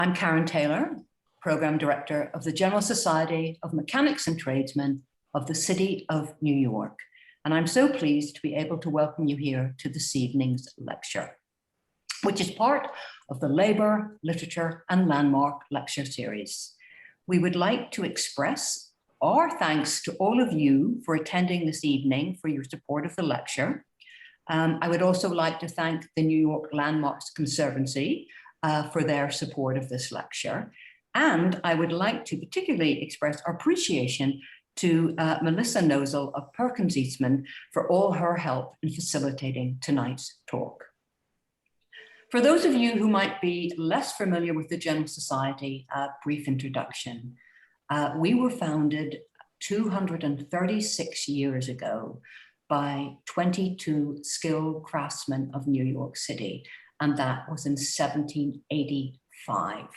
I'm Karen Taylor, Program Director of the General Society of Mechanics and Tradesmen of the City of New York. And I'm so pleased to be able to welcome you here to this evening's lecture, which is part of the Labour, Literature and Landmark Lecture Series. We would like to express our thanks to all of you for attending this evening, for your support of the lecture. I would also like to thank the New York Landmarks Conservancy for their support of this lecture. And I would like to particularly express our appreciation to Melissa Nozel of Perkins Eastman for all her help in facilitating tonight's talk. For those of you who might be less familiar with the General Society, a brief introduction. We were founded 236 years ago by 22 skilled craftsmen of New York City, and that was in 1785.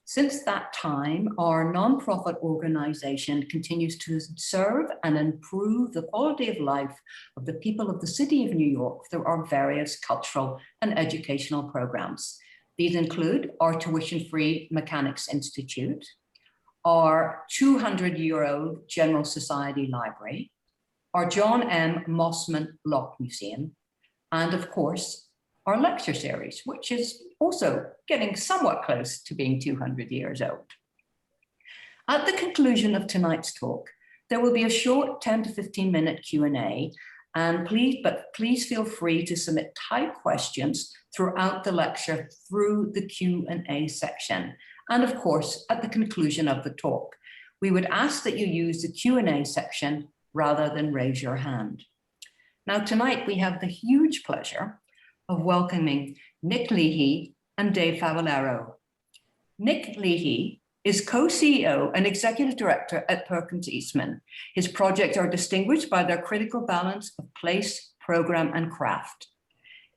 Since that time, our nonprofit organization continues to serve and improve the quality of life of the people of the City of New York through our various cultural and educational programs. These include our tuition-free Mechanics Institute, our 200-year-old General Society Library, our John M. Mossman Lock Museum, and of course, our lecture series, which is also getting somewhat close to being 200 years old. At the conclusion of tonight's talk, there will be a short 10 to 15 minute Q&A, and please feel free to submit typed questions throughout the lecture through the Q&A section. And of course, at the conclusion of the talk, we would ask that you use the Q&A section rather than raise your hand. Now tonight we have the huge pleasure of welcoming Nick Leahy and Dave Favaloro. Nick Leahy is co-CEO and executive director at Perkins Eastman. His projects are distinguished by their critical balance of place, program, and craft.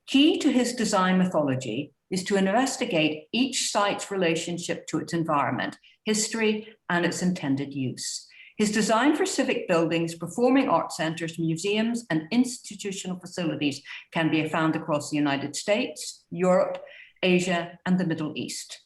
Key to his design methodology is to investigate each site's relationship to its environment, history, and its intended use. His design for civic buildings, performing arts centers, museums, and institutional facilities can be found across the United States, Europe, Asia, and the Middle East.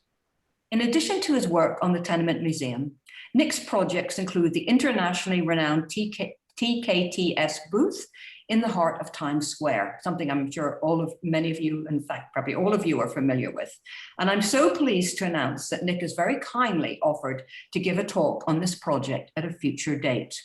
In addition to his work on the Tenement Museum, Nick's projects include the internationally renowned TKTS booth in the heart of Times Square, something I'm sure many of you, in fact, probably all of you are familiar with. And I'm so pleased to announce that Nick has very kindly offered to give a talk on this project at a future date.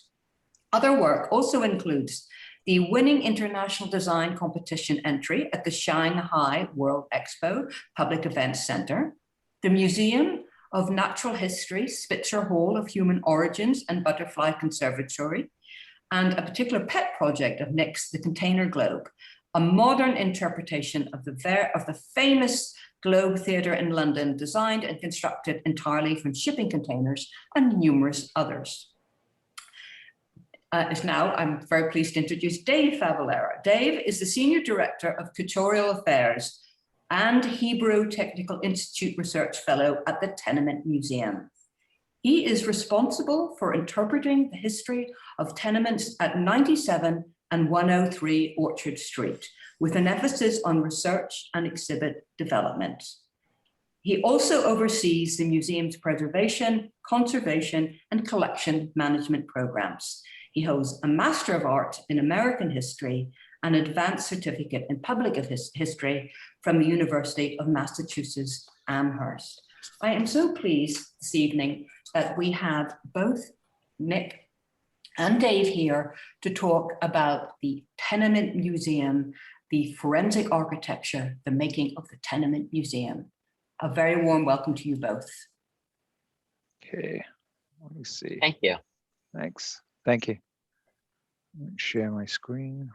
Other work also includes the winning international design competition entry at the Shanghai World Expo Public Events Center, the Museum of Natural History, Spitzer Hall of Human Origins and Butterfly Conservatory, and a particular pet project of Nick's, the Container Globe, a modern interpretation of the famous Globe Theatre in London, designed and constructed entirely from shipping containers, and numerous others. Now I'm very pleased to introduce Dave Favaloro. Dave is the Senior Director of Curatorial Affairs and Hebrew Technical Institute Research Fellow at the Tenement Museum. He is responsible for interpreting the history of tenements at 97 and 103 Orchard Street, with an emphasis on research and exhibit development. He also oversees the museum's preservation, conservation, and collection management programs. He holds a Master of Art in American History and an Advanced Certificate in Public History from the University of Massachusetts Amherst. I am so pleased this evening that we have both Nick and Dave here to talk about the Tenement Museum, the forensic architecture, the making of the Tenement Museum. A very warm welcome to you both. Okay, let me see. Thank you. Thanks. Thank you. Let me share my screen.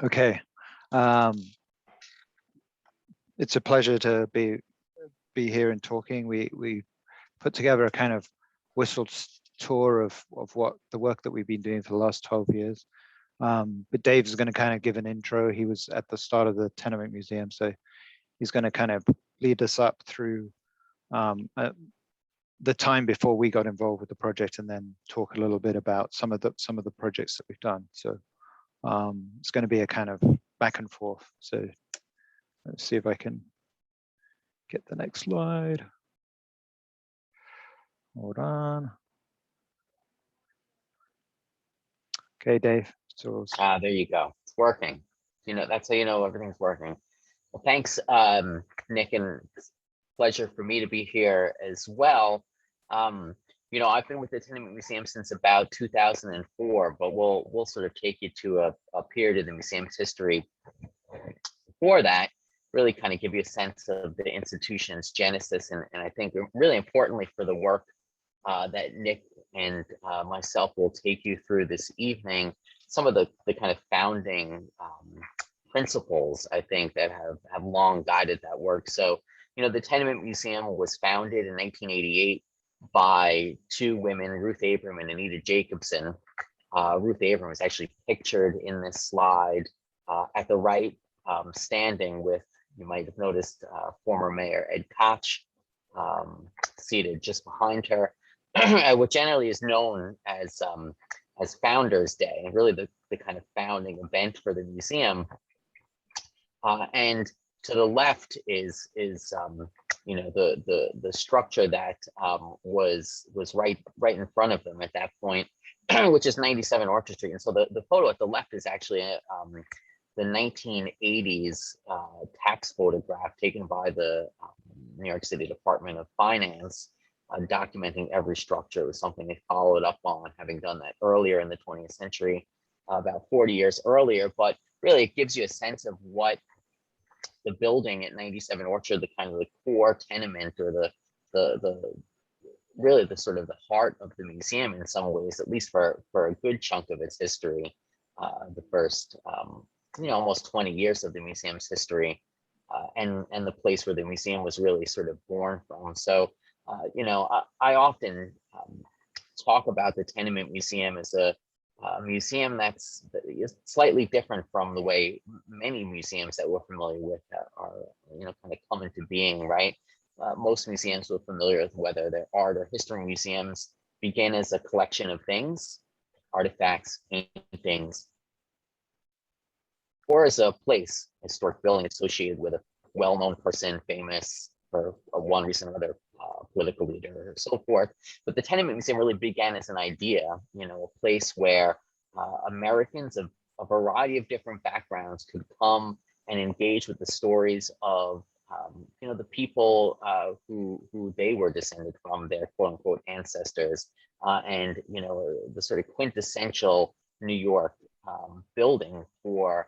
Okay. It's a pleasure to be here and talking. We put together a kind of whistle tour of what the work that we've been doing for the last 12 years. But Dave's going to kind of give an intro. He was at the start of the Tenement Museum, so he's going to kind of lead us up through the time before we got involved with the project, and then talk a little bit about some of the projects that we've done. So it's going to be a kind of back and forth. So Let's see if I can get the next slide. Hold on. Okay, Dave. So there you go. It's working. That's how you know everything's working. Well, thanks, Nick, and it's a pleasure for me to be here as well. I've been with the Tenement Museum since about 2004, but we'll sort of take you to a period of the museum's history before that, really kind of give you a sense of the institution's genesis, and I think really importantly for the work that Nick and myself will take you through this evening, some of the kind of founding principles, I think, that have long guided that work. So, the Tenement Museum was founded in 1988 by two women, Ruth Abram and Anita Jacobson. Ruth Abram is actually pictured in this slide at the right, standing with, you might have noticed, former Mayor Ed Koch seated just behind her, what generally is known as Founders Day, and really the kind of founding event for the museum. And to the left is the structure that was right in front of them at that point, which is 97 Orchard Street. And so the photo at the left is actually the 1980s tax photograph taken by the New York City Department of Finance, documenting every structure. It was something they followed up on, having done that earlier in the 20th century, about 40 years earlier. But really, it gives you a sense of what the building at 97 Orchard, the kind of the core tenement, or the really the sort of the heart of the museum in some ways, at least for a good chunk of its history, the first almost 20 years of the museum's history, and the place where the museum was really sort of born from. So I often talk about the Tenement Museum as a museum that's slightly different from the way many museums that we're familiar with are kind of come into being, right? Most museums we're familiar with, whether they're art or history museums, begin as a collection of things, artifacts, paintings, or as a place, historic building associated with a well-known person, famous for one reason or other, political leader or so forth. But the Tenement Museum really began as an idea, a place where Americans of a variety of different backgrounds could come and engage with the stories of the people who they were descended from, their quote unquote ancestors, and the sort of quintessential New York building for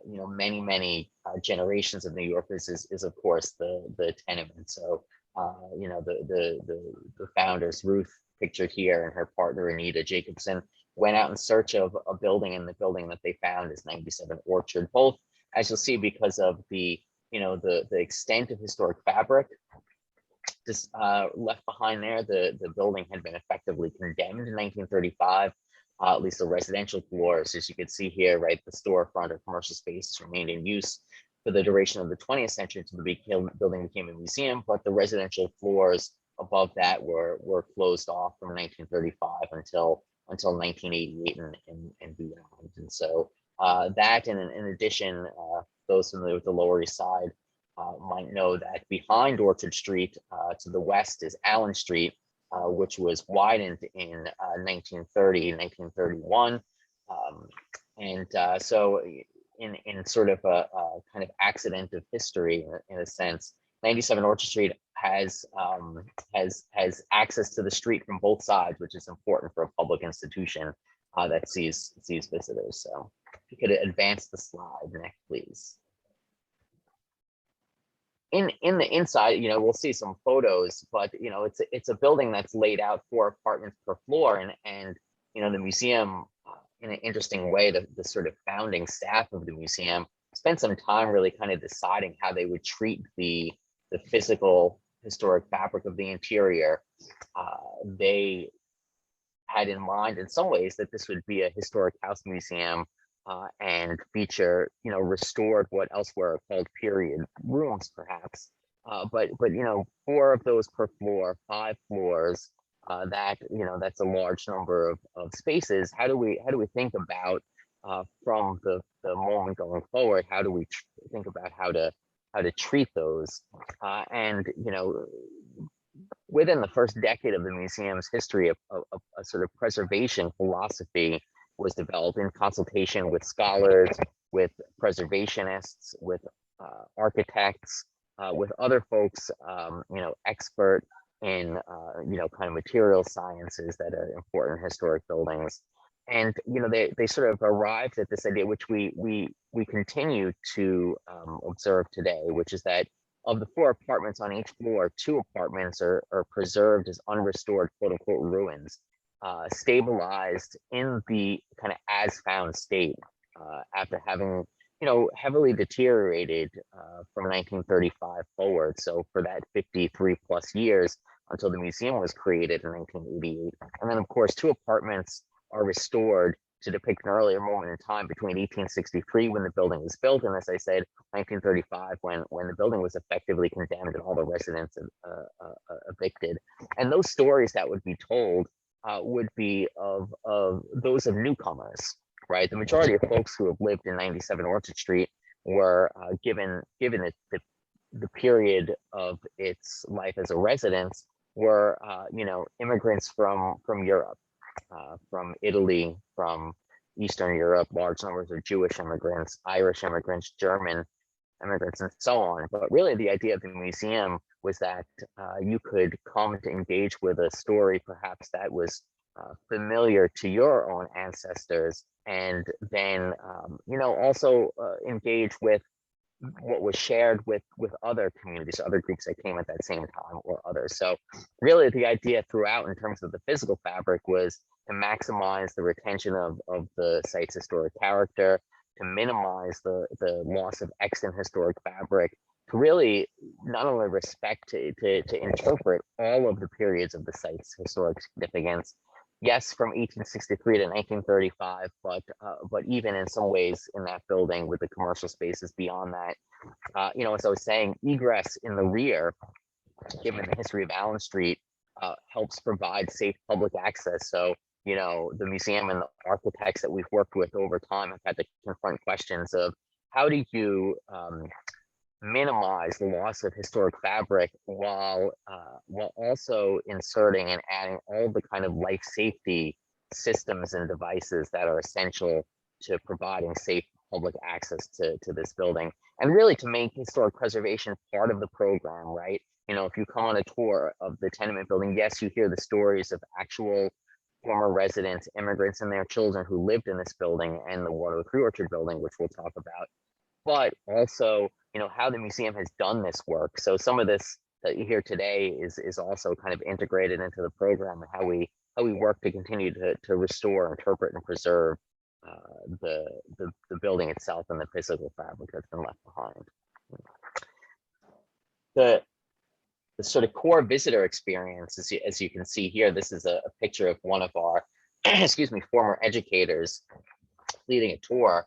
many generations of New Yorkers is of course the tenement. So the founders, Ruth pictured here, and her partner Anita Jacobson, went out in search of a building, and the building that they found is 97 Orchard. Both, as you'll see, because of the extent of historic fabric just left behind there. The building had been effectively condemned in 1935. At least the residential floors, as you can see here, right, the storefront or commercial space remained in use for the duration of the 20th century until the building became a museum, but the residential floors above that were closed off from 1935 until 1988 and beyond. And so that, and in addition, those familiar with the Lower East Side might know that behind Orchard Street to the west is Allen Street, which was widened in 1930, 1931. So in sort of a kind of accident of history, in a sense, 97 Orchard Street has access to the street from both sides, which is important for a public institution that sees visitors. So if you could advance the slide, Nick, please. In the inside, we'll see some photos, but it's a building that's laid out 4 apartments per floor, and the museum, in an interesting way, the sort of founding staff of the museum spent some time really kind of deciding how they would treat the physical historic fabric of the interior. They had in mind, in some ways, that this would be a historic house museum and feature, restored what elsewhere are called period rooms, perhaps. But 4 of those per floor, 5 floors. That's a large number of spaces. How do we think about from the moment going forward? How do we think about how to treat those. And you know, within the first decade of the museum's history, a sort of preservation philosophy was developed in consultation with scholars, with preservationists, with architects, with other folks, you know, expert in, you know, kind of material sciences that are important in historic buildings. And, you know, they sort of arrived at this idea, which we continue to observe today, which is that of the 4 apartments on each floor, 2 apartments are preserved as unrestored, quote unquote, ruins, stabilized in the kind of as found state after having, you know, heavily deteriorated from 1935 forward. So for that 53 plus years until the museum was created in 1988. And then of course, 2 apartments are restored to depict an earlier moment in time between 1863 when the building was built, and as I said, 1935 when the building was effectively condemned and all the residents evicted. And those stories that would be told would be of those of newcomers, right? The majority of folks who have lived in 97 Orchard Street were given the period of its life as a residence were you know, immigrants from Europe. From Italy, from Eastern Europe, large numbers of Jewish immigrants, Irish immigrants, German immigrants, and so on. But really the idea of the museum was that you could come to engage with a story perhaps that was familiar to your own ancestors, and then you know, also engage with what was shared with other communities, other groups that came at that same time, or others. So really the idea throughout in terms of the physical fabric was to maximize the retention of the site's historic character, to minimize the loss of extant historic fabric, to really not only respect, to interpret all of the periods of the site's historic significance. Yes, from 1863 to 1935, but even in some ways in that building with the commercial spaces beyond that, you know, as I was saying, egress in the rear, given the history of Allen Street, helps provide safe public access. So, you know, the museum and the architects that we've worked with over time have had to confront questions of how do you minimize the loss of historic fabric while also inserting and adding all the kind of life safety systems and devices that are essential to providing safe public access to this building, and really to make historic preservation part of the program, right? You know, if you come on a tour of the tenement building, yes, you hear the stories of actual former residents, immigrants, and their children who lived in this building and the 103 Orchard building, which we'll talk about, but also, you know, how the museum has done this work. So some of this that you hear today is also kind of integrated into the program, and how we work to continue to restore, interpret, and preserve the building itself and the physical fabric that's been left behind. The sort of core visitor experience, as you can see here, this is a picture of one of our excuse me, former educators leading a tour.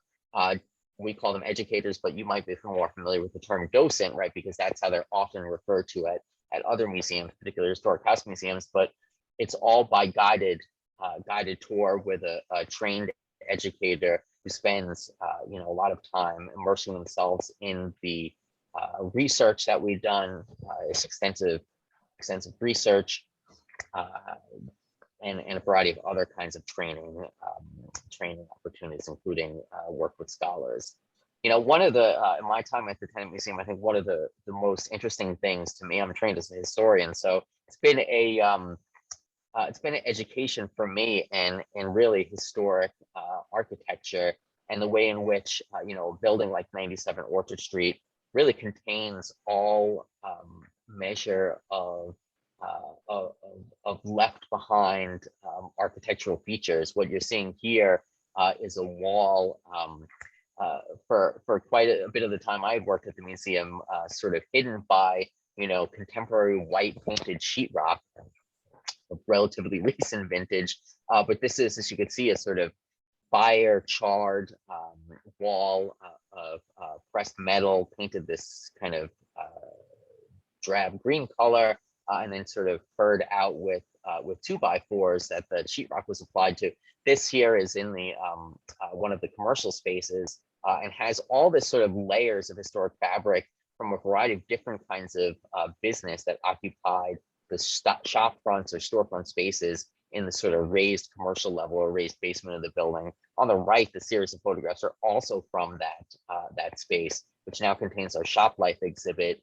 We call them educators, but you might be more familiar with the term docent, right? Because that's how they're often referred to at other museums, particularly historic house museums. But it's all by guided tour with a trained educator who spends you know, a lot of time immersing themselves in the research that we've done. It's extensive research. And a variety of other kinds of training opportunities, including work with scholars. You know, one of the, in my time at the Tenement Museum, I think one of the most interesting things to me, I'm trained as a historian, so it's been an education for me in really historic architecture, and the way in which, you know, a building like 97 Orchard Street really contains all measure of left behind architectural features. What you're seeing here is a wall for quite a bit of the time I've worked at the museum, sort of hidden by, you know, contemporary white painted sheetrock of relatively recent vintage. But this is, as you can see, a sort of fire charred wall of pressed metal, painted this kind of drab green color, and then sort of furred out with 2x4s that the sheetrock was applied to. This here is in the one of the commercial spaces, and has all this sort of layers of historic fabric from a variety of different kinds of business that occupied the shop fronts or storefront spaces in the sort of raised commercial level or raised basement of the building. On the right, the series of photographs are also from that space, which now contains our shop life exhibit,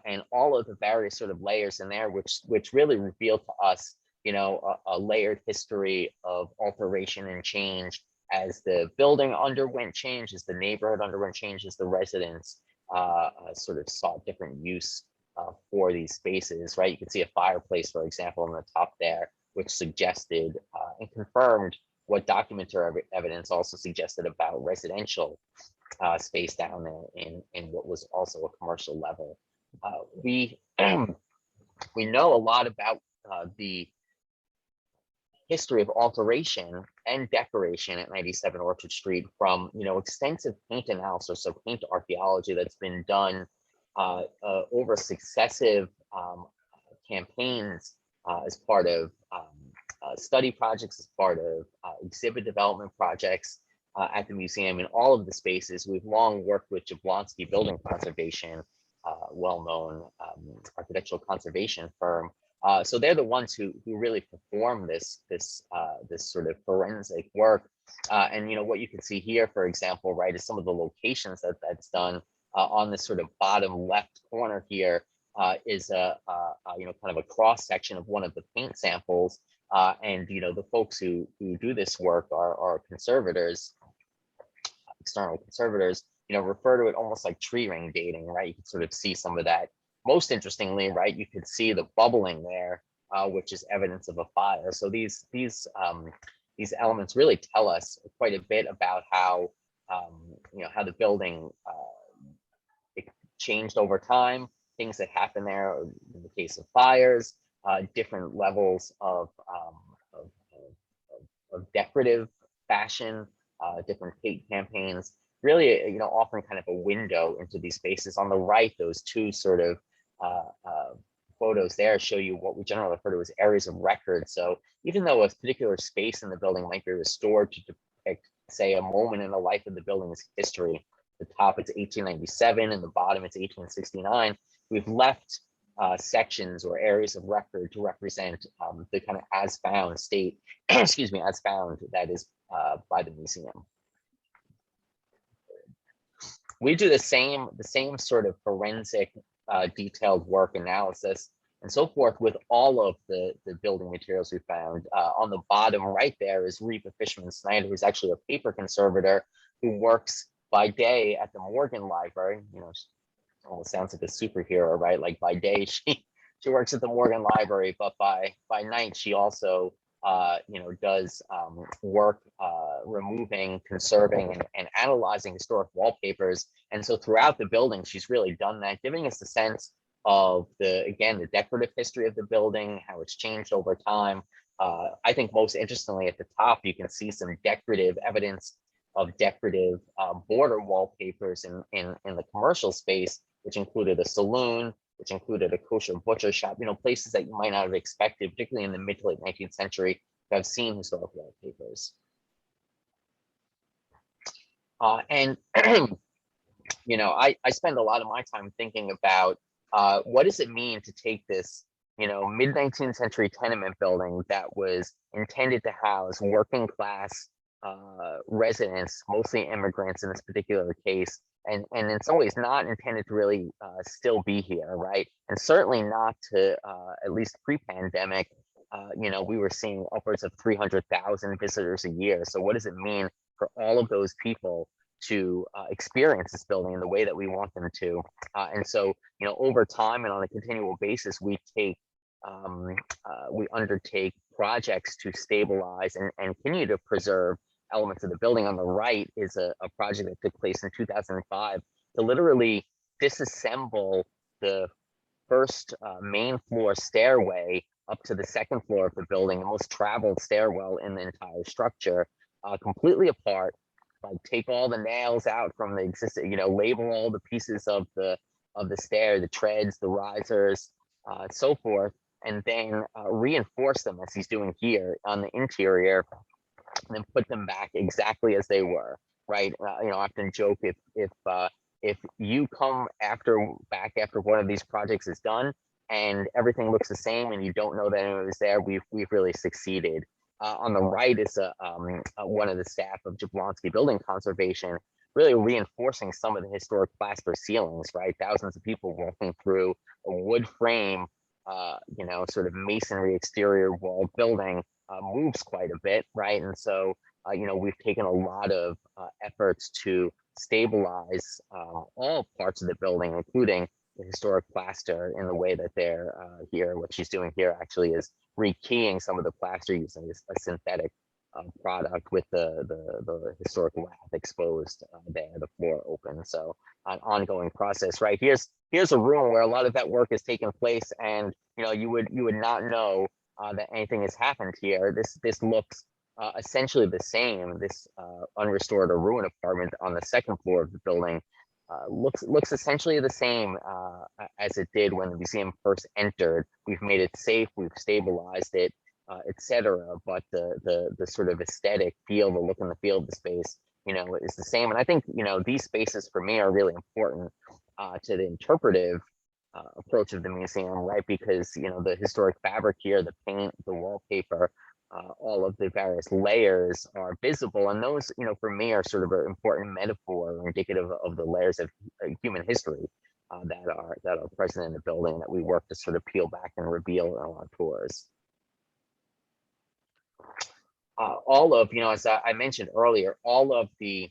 and all of the various sort of layers in there, which really reveal to us, you know, a layered history of alteration and change as the building underwent change, as the neighborhood underwent change, as the residents sort of sought different use for these spaces, right? You can see a fireplace, for example, on the top there, which suggested and confirmed what documentary evidence also suggested about residential space down there in what was also a commercial level. We we know a lot about the history of alteration and decoration at 97 Orchard Street from, you know, extensive paint analysis, so paint archaeology that's been done over successive campaigns as part of study projects, as part of exhibit development projects at the museum. In all of the spaces, we've long worked with Jablonski Building Conservation, well-known architectural conservation firm. So they're the ones who really perform this sort of forensic work. And you know what you can see here, for example, right, is some of the locations that's done on this sort of bottom left corner here is you know, kind of a cross section of one of the paint samples. And you know, the folks who do this work are conservators, external conservators, you know, refer to it almost like tree ring dating, right? You can sort of see some of that. Most interestingly, right, you could see the bubbling there, which is evidence of a fire. So these elements really tell us quite a bit about how you know, how the building it changed over time, things that happen there in the case of fires, different levels of decorative fashion, different paint campaigns, really, you know, offering kind of a window into these spaces. On the right, those two sort of photos there show you what we generally refer to as areas of record. So even though a particular space in the building might be restored to depict, say, a moment in the life of the building's history, the top it's 1897 and the bottom it's 1869, we've left sections or areas of record to represent the kind of as found state, excuse me, as found that is by the museum. We do the same sort of forensic detailed work analysis and so forth with all of the building materials we found. On the bottom right there is Reba Fishman Snyder, who's actually a paper conservator who works by day at the Morgan Library. You know, almost sounds like a superhero, right? Like by day she works at the Morgan Library, but by night she also you know, does work removing, conserving, and analyzing historic wallpapers. And so throughout the building, she's really done that, giving us a sense of the decorative history of the building, how it's changed over time. I think most interestingly at the top, you can see some decorative evidence of decorative border wallpapers in the commercial space, which included a saloon, which included a kosher butcher shop, you know, places that you might not have expected, particularly in the mid to late 19th century, to have seen historic wallpapers. And, you know, I spend a lot of my time thinking about what does it mean to take this, you know, mid 19th century tenement building that was intended to house working class residents, mostly immigrants in this particular case, and in some ways not intended to really still be here, right? And certainly not to, at least pre-pandemic, you know, we were seeing upwards of 300,000 visitors a year. So what does it mean for all of those people to experience this building in the way that we want them to? And so, you know, over time and on a continual basis, we undertake projects to stabilize and continue to preserve elements of the building. On the right is a project that took place in 2005 to literally disassemble the first main floor stairway up to the second floor of the building, the most traveled stairwell in the entire structure, completely apart. Like take all the nails out from the existing, you know, label all the pieces of the stair, the treads, the risers, so forth, and then reinforce them as he's doing here on the interior, and then put them back exactly as they were, right? You know, I often joke if if you come back after one of these projects is done and everything looks the same and you don't know that anyone was there, we've really succeeded. On the right is one of the staff of Jablonski Building Conservation, really reinforcing some of the historic plaster ceilings, right? Thousands of people walking through a wood frame, sort of masonry exterior wall building moves quite a bit, right? And so, we've taken a lot of efforts to stabilize all parts of the building, including the historic plaster, in the way that they're here. What she's doing here actually is rekeying some of the plaster using a synthetic product with the historic lath exposed there, the floor open. So an ongoing process, right? Here's a room where a lot of that work has taken place, and you would not know that anything has happened here. This looks essentially the same. This unrestored or ruined apartment on the second floor of the building looks essentially the same as it did when the museum first entered. We've made it safe, we've stabilized it, etc. But the sort of aesthetic feel, the look and the feel of the space, is the same. And I think these spaces for me are really important to the interpretive approach of the museum, right? Because the historic fabric here, the paint, the wallpaper, all of the various layers are visible, and those for me are sort of an important metaphor, indicative of the layers of human history that are present in the building, that we work to sort of peel back and reveal on our tours. All of, as I mentioned earlier, all of the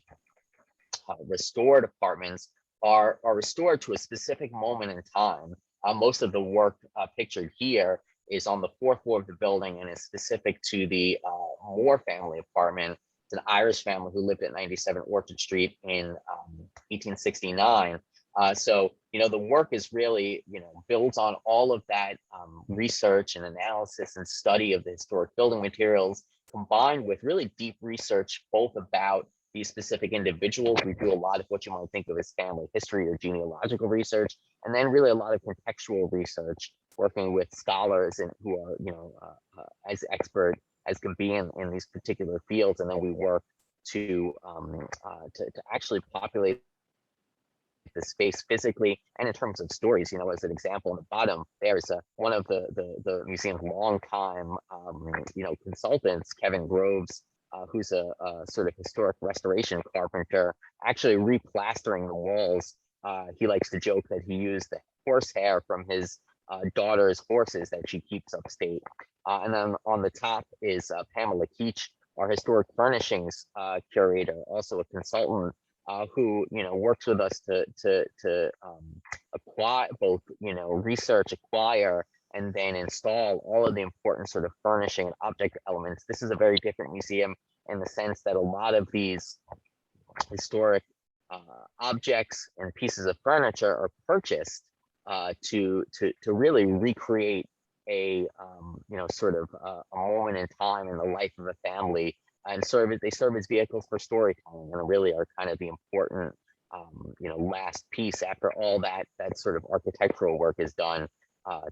restored apartments are restored to a specific moment in time. Most of the work pictured here is on the fourth floor of the building and is specific to the Moore family apartment. It's an Irish family who lived at 97 Orchard Street in 1869. So, the work is really, builds on all of that research and analysis and study of the historic building materials, combined with really deep research, both about these specific individuals. We do a lot of what you might think of as family history or genealogical research, and then really a lot of contextual research, working with scholars and who are, as expert as can be in these particular fields. And then we work to actually populate the space physically and in terms of stories. As an example, on the bottom there is one of the museum's longtime consultants, Kevin Groves, who's a sort of historic restoration carpenter, actually replastering the walls. He likes to joke that he used the horsehair from his daughter's horses that she keeps upstate. And then on the top is Pamela Keach, our historic furnishings curator, also a consultant, who works with us to acquire, both research, acquire, and then install all of the important sort of furnishing and object elements. This is a very different museum in the sense that a lot of these historic objects and pieces of furniture are purchased to really recreate a sort of a moment in time in the life of a family, and they serve as vehicles for storytelling, and really are kind of the important last piece after all that sort of architectural work is done,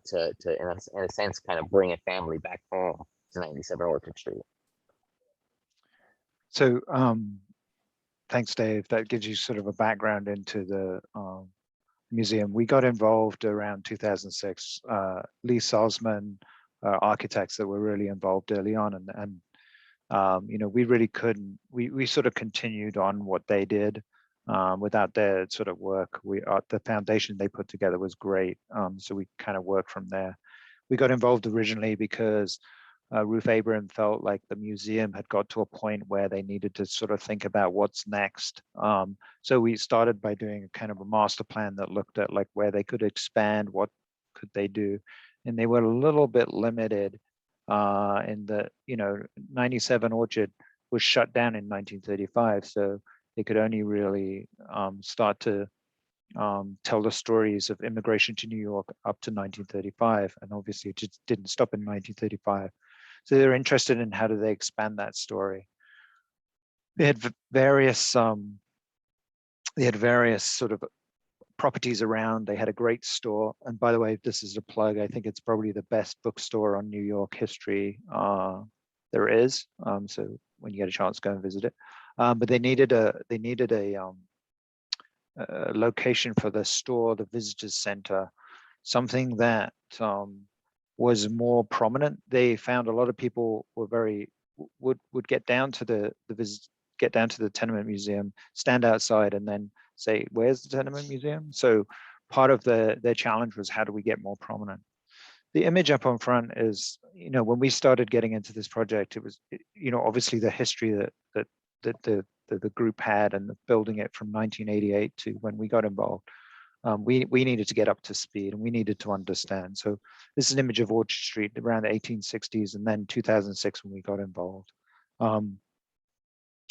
to in a sense kind of bring a family back home to 97 Orchard Street. So thanks, Dave. That gives you sort of a background into the museum. We got involved around 2006. Lee Salzman, architects that were really involved early on, and we really couldn't. We sort of continued on what they did without their sort of work. The foundation they put together was great, so we kind of worked from there. We got involved originally because Ruth Abraham felt like the museum had got to a point where they needed to sort of think about what's next. So we started by doing a kind of a master plan that looked at like where they could expand, what could they do, and they were a little bit limited in the 97 Orchard was shut down in 1935, so they could only really start to tell the stories of immigration to New York up to 1935, and obviously it just didn't stop in 1935. So they're interested in how do they expand that story. They had various sort of properties around. They had a great store, and by the way, this is a plug. I think it's probably the best bookstore on New York history there is. So when you get a chance, go and visit it. But they needed a location for the store, the visitors center, something that was more prominent. They found a lot of people were would get down to get down to the Tenement Museum, stand outside, and then say, "Where's the Tenement Museum?" So part of their challenge was, how do we get more prominent? The image up on front is, when we started getting into this project, it was, obviously the history that the group had, and building it from 1988 to when we got involved. We needed to get up to speed, and we needed to understand. So this is an image of Orchard Street around the 1860s, and then 2006 when we got involved.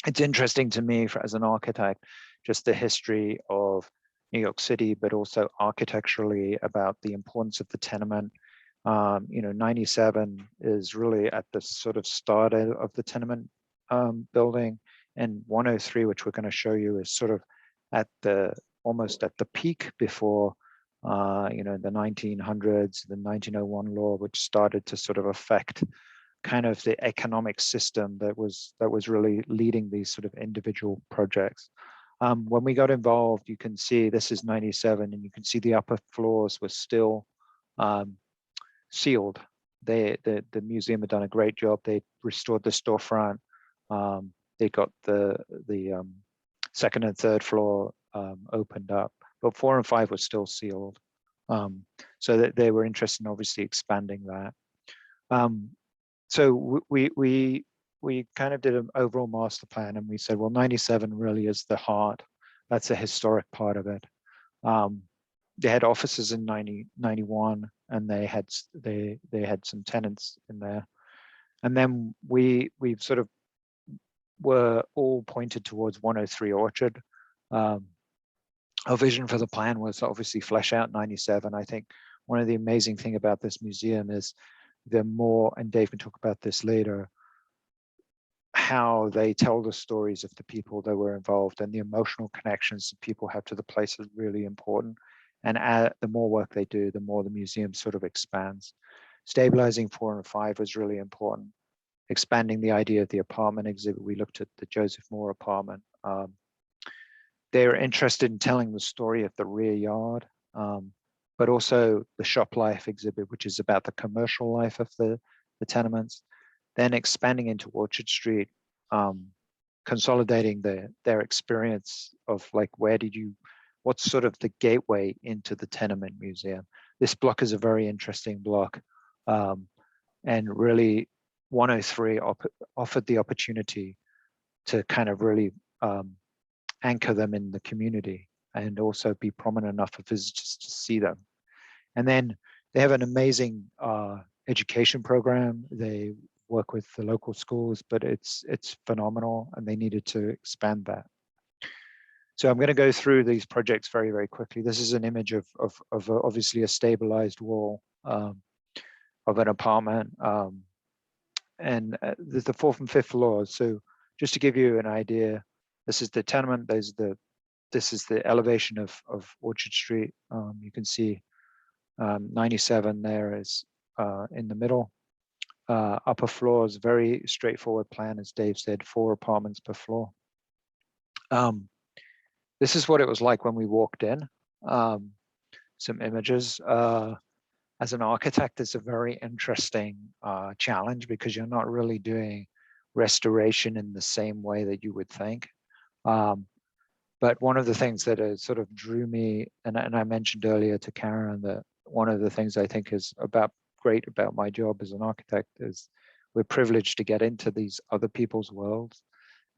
It's interesting to me as an architect, just the history of New York City, but also architecturally about the importance of the tenement. 97 is really at the sort of start of the tenement building, and 103, which we're going to show you, is sort of almost at the peak before, the 1900s, the 1901 law, which started to sort of affect kind of the economic system that was really leading these sort of individual projects. When we got involved, you can see this is 97, and you can see the upper floors were still sealed. The museum had done a great job. They restored the storefront. They got the second and third floor opened up, but 4 and 5 were still sealed. So that they were interested in obviously expanding that. So we kind of did an overall master plan, and we said, well, 97 really is the heart. That's the historic part of it. They had offices in 91, and they had some tenants in there. And then we sort of were all pointed towards 103 Orchard. Our vision for the plan was to obviously flesh out 97. I think one of the amazing thing about this museum is the more, and Dave can talk about this later, how they tell the stories of the people that were involved, and the emotional connections that people have to the place is really important. And the more work they do, the more the museum sort of expands. Stabilizing 4 and 5 was really important. Expanding the idea of the apartment exhibit, we looked at the Joseph Moore apartment. They were interested in telling the story of the rear yard, but also the shop life exhibit, which is about the commercial life of the tenements. Then expanding into Orchard Street, consolidating their experience of like, what's sort of the gateway into the Tenement Museum. This block is a very interesting block, and really 103 offered the opportunity to kind of really anchor them in the community, and also be prominent enough for visitors to see them. And then they have an amazing education program. They work with the local schools, but it's phenomenal, and they needed to expand that. So I'm going to go through these projects very, very quickly. This is an image of obviously a stabilized wall of an apartment, and there's the 4th and 5th floors. So just to give you an idea, this is the tenement. This is the elevation of Orchard Street. You can see 97 there is in the middle. Upper floors, very straightforward plan, as Dave said, 4 apartments per floor. This is what it was like when we walked in. Some images. As an architect, it's a very interesting challenge, because you're not really doing restoration in the same way that you would think. But one of the things that sort of drew me, and I mentioned earlier to Karen, that one of the things I think is great about my job as an architect is we're privileged to get into these other people's worlds.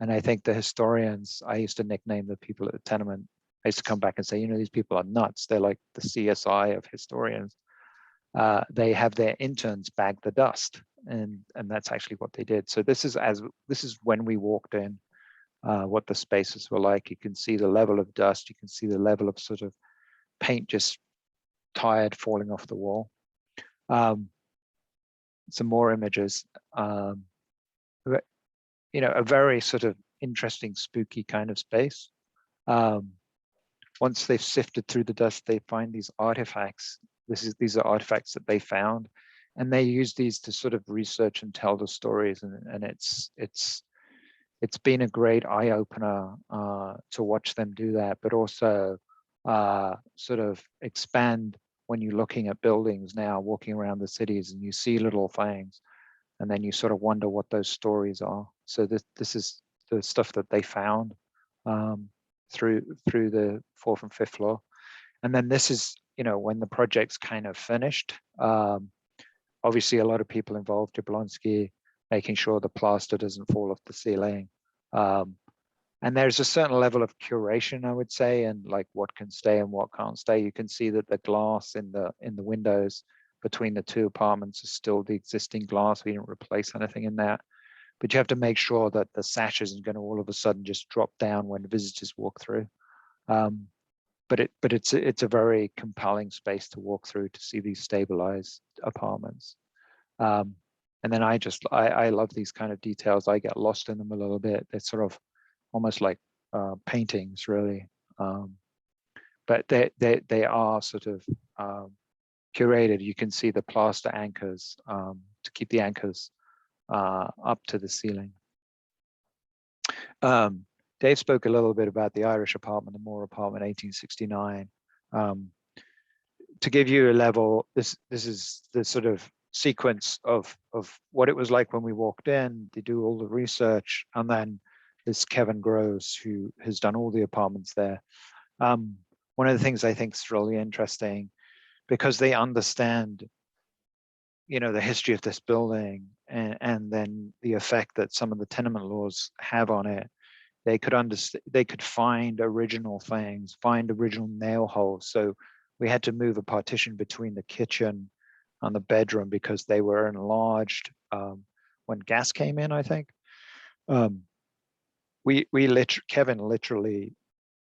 And I think the historians, I used to nickname the people at the tenement, I used to come back and say, these people are nuts. They're like the CSI of historians. They have their interns bag the dust, and that's actually what they did. So this is when we walked in, what the spaces were like. You can see the level of dust. You can see the level of sort of paint just tired, falling off the wall. Some more images. A very sort of interesting, spooky kind of space. Once they've sifted through the dust, they find these artifacts. These are artifacts that they found, and they use these to sort of research and tell the stories. And it's it's been a great eye-opener to watch them do that, but also sort of expand when you're looking at buildings now, walking around the cities, and you see little things, and then you sort of wonder what those stories are. So this is the stuff that they found through the 4th and 5th floor. And then this is, you know, when the project's kind of finished. Obviously, a lot of people involved, Jablonski, making sure the plaster doesn't fall off the ceiling. And there's a certain level of curation, I would say, and like what can stay and what can't stay. You can see that the glass in the windows between the two apartments is still the existing glass. We didn't replace anything in that. But you have to make sure that the sash isn't going to all of a sudden just drop down when visitors walk through. But it's a very compelling space to walk through to see these stabilized apartments. And then I love these kind of details. I get lost in them a little bit. They're sort of almost like paintings, really. But they are sort of curated. You can see the plaster anchors to keep the anchors up to the ceiling. Dave spoke a little bit about the Irish apartment, the Moore apartment, 1869. To give you a level, this is the sort of sequence of what it was like when we walked in. They do all the research, and then there's Kevin Gross, who has done all the apartments there. One of the things I think is really interesting, because they understand, you know, the history of this building and then the effect that some of the tenement laws have on it. They could understand, they could find original things, find original nail holes. So we had to move a partition between the kitchen and the bedroom because they were enlarged when gas came in, I think. Kevin literally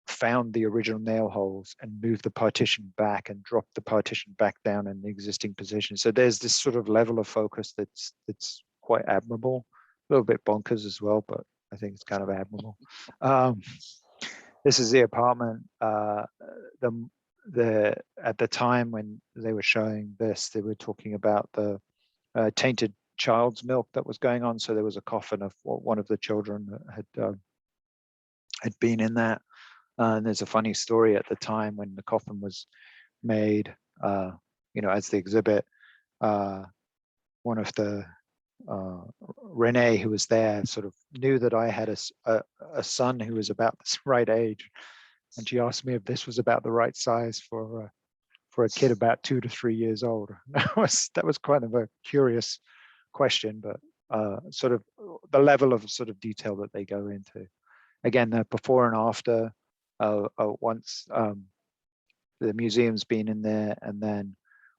found the original nail holes and moved the partition back and dropped the partition back down in the existing position. So there's this sort of level of focus that's quite admirable, a little bit bonkers as well, but I think it's kind of admirable. This is the apartment. At the time when they were showing this, they were talking about the tainted child's milk that was going on. So there was a coffin of one of the children that had been in that. And there's a funny story at the time when the coffin was made, you know, as the exhibit. One of the Renee, who was there, sort of knew that I had a son who was about this right age, and she asked me if this was about the right size for a kid about 2 to 3 years old. That was kind of a curious question, but sort of the level of sort of detail that they go into. Again, the before and after, once the museum's been in there, and then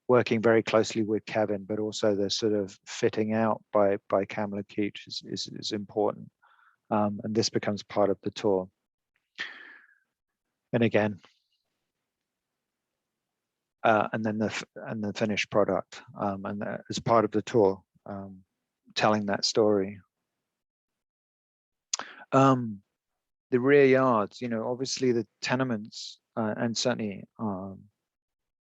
working very closely with Kevin, but also the sort of fitting out by Kamala Keach is important. And this becomes part of the tour. And again, and then the finished product, and as part of the tour, telling that story. The rear yards, you know, obviously the tenements, and certainly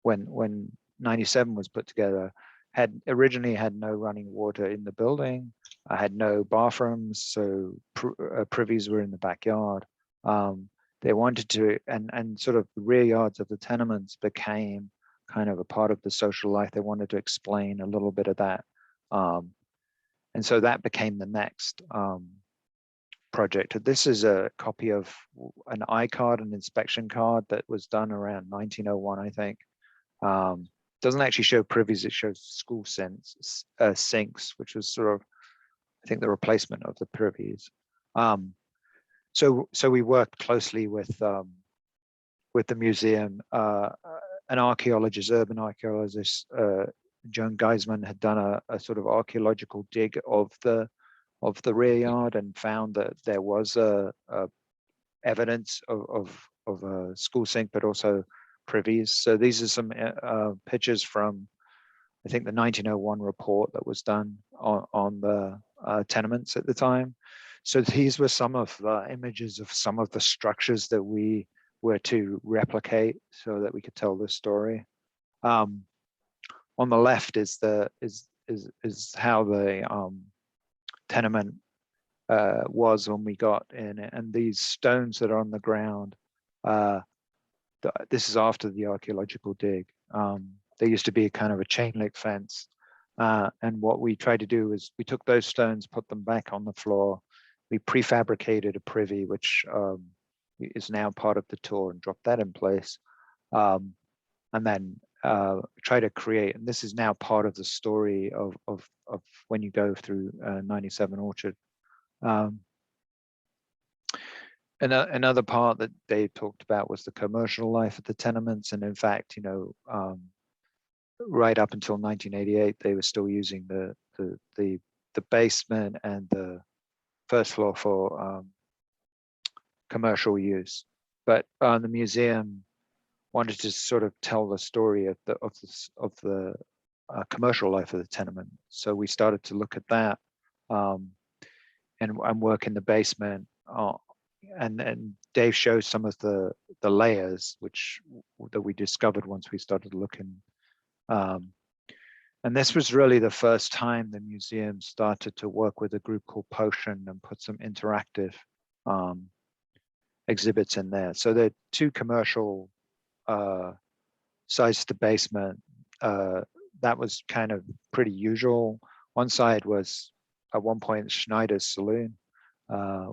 when 97 was put together, had originally had no running water in the building. I had no bathrooms, so privies were in the backyard. They wanted to, and sort of the rear yards of the tenements became kind of a part of the social life. They wanted to explain a little bit of that. And so that became the next project. This is a copy of an I-card, an inspection card that was done around 1901, I think. Doesn't actually show privies, it shows school sinks, which was sort of, I think, the replacement of the privies. So we worked closely with the museum. An archaeologist, urban archaeologist, Joan Geisman, had done a sort of archaeological dig of the rear yard and found that there was evidence of a school sink, but also privies. So these are some pictures from, I think, the 1901 report that was done on the tenements at the time. So these were some of the images of some of the structures that we were to replicate so that we could tell this story. On the left is how the tenement was when we got in it. And these stones that are on the ground, this is after the archaeological dig. There used to be a kind of a chain link fence. And what we tried to do is we took those stones, put them back on the floor. We prefabricated a privy, which is now part of the tour, and dropped that in place. And then try to create, and this is now part of the story of when you go through 97 Orchard. Another part that Dave talked about was the commercial life of the tenements. And in fact, you know, right up until 1988, they were still using the basement and the first floor for commercial use. But the museum wanted to sort of tell the story of the commercial life of the tenement. So we started to look at that and work in the basement. And Dave shows some of the layers that we discovered once we started looking. And this was really the first time the museum started to work with a group called Potion and put some interactive exhibits in there. So there are two commercial sides to the basement. That was kind of pretty usual. One side was at one point Schneider's Saloon,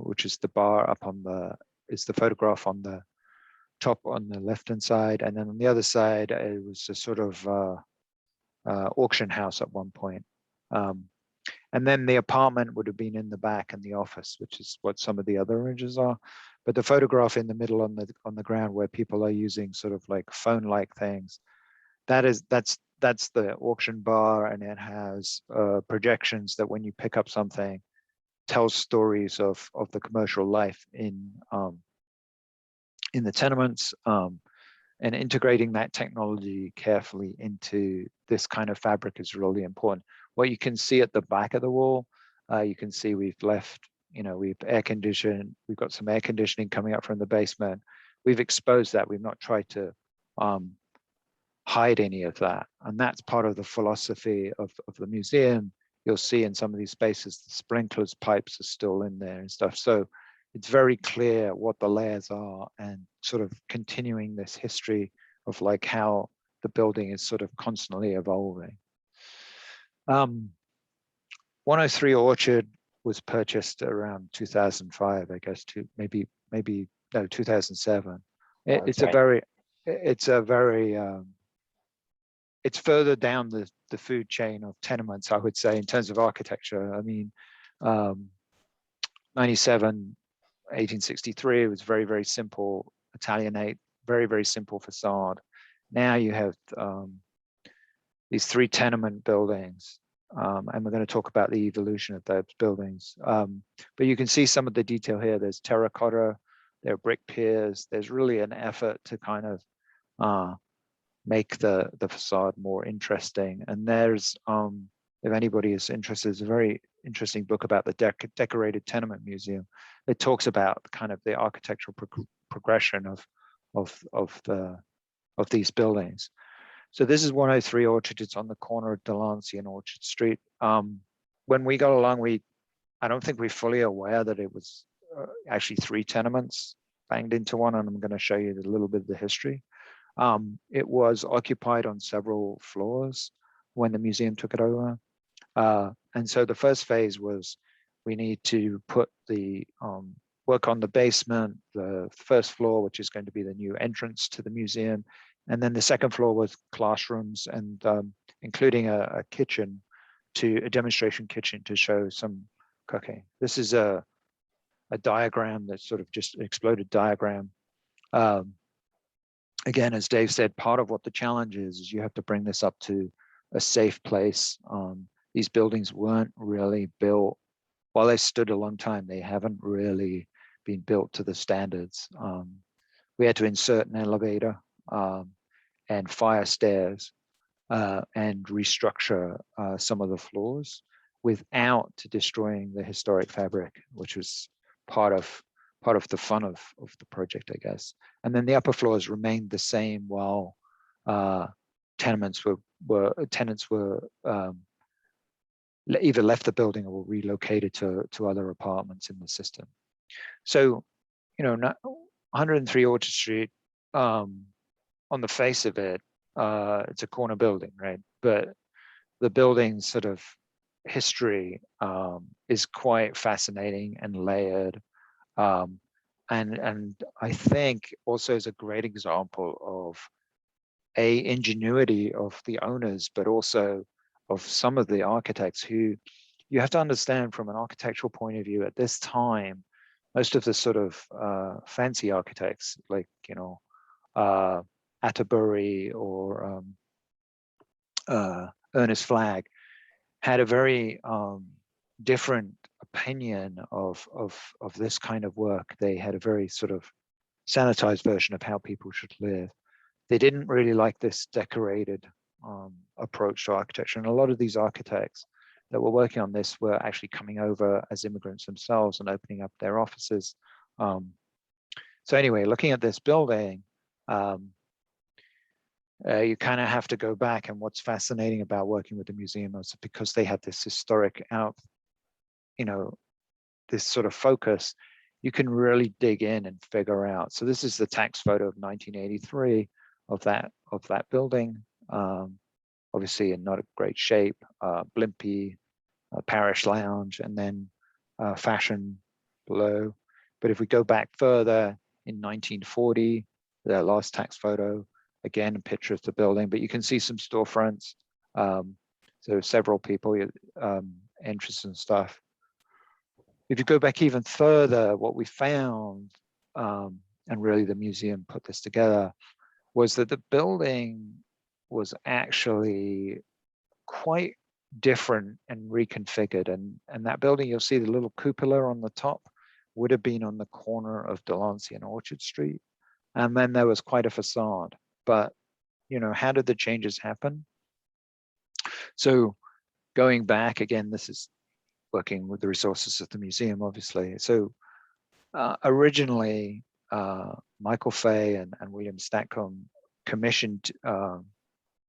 which is the bar up on is the photograph on the top on the left-hand side. And then on the other side, it was a sort of auction house at one point. And then the apartment would have been in the back, and the office, which is what some of the other images are. But the photograph in the middle on the ground where people are using sort of like phone-like things, that's the auction bar, and it has projections that when you pick up something, tells stories of the commercial life in the tenements, and integrating that technology carefully into this kind of fabric is really important. What you can see at the back of the wall, you can see we've left, you know, we've air conditioned, we've got some air conditioning coming up from the basement. We've exposed that. We've not tried to hide any of that. And that's part of the philosophy of the museum. You'll see in some of these spaces, the sprinklers pipes are still in there and stuff. So it's very clear what the layers are, and sort of continuing this history of like how the building is sort of constantly evolving. 103 Orchard was purchased around 2005, I guess, maybe no, 2007. It's further down the food chain of tenements, I would say, in terms of architecture. I mean, 97, 1863, it was very, very simple Italianate, very, very simple facade. Now you have these three tenement buildings, and we're going to talk about the evolution of those buildings. But you can see some of the detail here. There's terracotta, there are brick piers. There's really an effort to kind of make the facade more interesting. And there's, if anybody is interested, there's a very interesting book about the Decorated Tenement Museum. It talks about kind of the architectural progression of these buildings. So this is 103 Orchard. It's on the corner of Delancey and Orchard Street. When we got along, I don't think we're fully aware that it was actually three tenements banged into one, and I'm going to show you a little bit of the history. It was occupied on several floors when the museum took it over. And so the first phase was we need to put the work on the basement, the first floor, which is going to be the new entrance to the museum. And then the second floor was classrooms, and including a kitchen, a demonstration kitchen to show some cooking. This is a diagram that's sort of just an exploded diagram. Again, as Dave said, part of what the challenge is you have to bring this up to a safe place. These buildings weren't really built, while they stood a long time, they haven't really been built to the standards. We had to insert an elevator and fire stairs and restructure some of the floors without destroying the historic fabric, which was part of the fun of the project, I guess. And then the upper floors remained the same while tenants were either left the building or relocated to other apartments in the system. So, 103 Orchard Street, on the face of it, it's a corner building, right? But the building's sort of history is quite fascinating and layered. And I think also is a great example of ingenuity of the owners, but also of some of the architects who you have to understand from an architectural point of view at this time. Most of the sort of fancy architects like, Atterbury or Ernest Flagg had a very different opinion of this kind of work. They had a very sort of sanitized version of how people should live. They didn't really like this decorated approach to architecture. And a lot of these architects that were working on this were actually coming over as immigrants themselves and opening up their offices. So anyway, looking at this building, you kind of have to go back, and what's fascinating about working with the museum is because they had this historic this sort of focus, you can really dig in and figure out. So this is the tax photo of 1983 of that building. Obviously in not a great shape, blimpy, parish lounge, and then fashion below. But if we go back further, in 1940, the last tax photo, again, a picture of the building, but you can see some storefronts. So several people, entrance and stuff. If you go back even further, what we found, and really the museum put this together, was that the building was actually quite different and reconfigured. And that building, you'll see the little cupola on the top would have been on the corner of Delancey and Orchard Street. And then there was quite a facade. But, how did the changes happen? So going back again, this is working with the resources of the museum, obviously. So originally, Michael Fay and William Stackcombe commissioned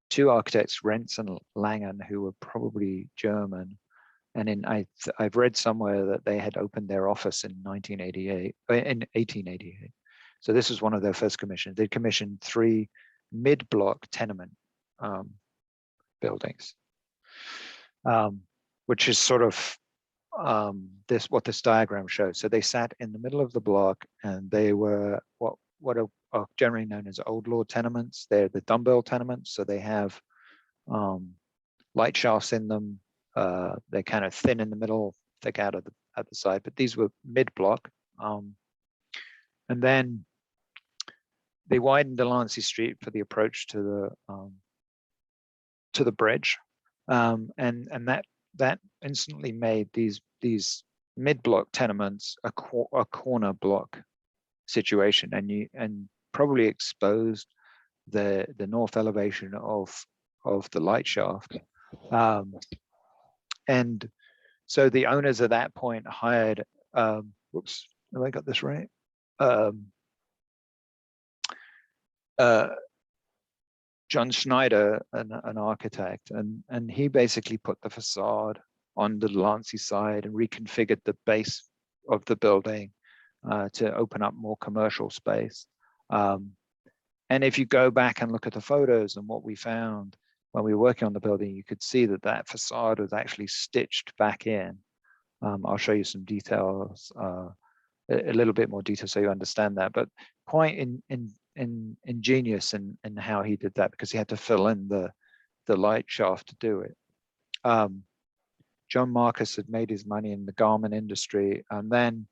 two architects, Rentz and Langen, who were probably German. And I've read somewhere that they had opened their office in 1888. So this was one of their first commissions. They commissioned 3 mid-block tenement buildings, which is sort of what this diagram shows. So they sat in the middle of the block, and they were what are generally known as old lord tenements. They're the dumbbell tenements, so they have light shafts in them. They're kind of thin in the middle, thick out at the side. But these were mid-block, and then they widened Delancey Street for the approach to the bridge, and that instantly made these mid-block tenements a corner block situation, and probably exposed the north elevation of the light shaft. And so the owners at that point hired, whoops, have I got this right? John Schneider, an architect, and he basically put the facade on the Delancey side and reconfigured the base of the building to open up more commercial space. And if you go back and look at the photos and what we found when we were working on the building, you could see that facade was actually stitched back in. I'll show you some details, a little bit more detail so you understand that, but quite ingenious in how he did that, because he had to fill in the light shaft to do it. John Marcus had made his money in the garment industry, and then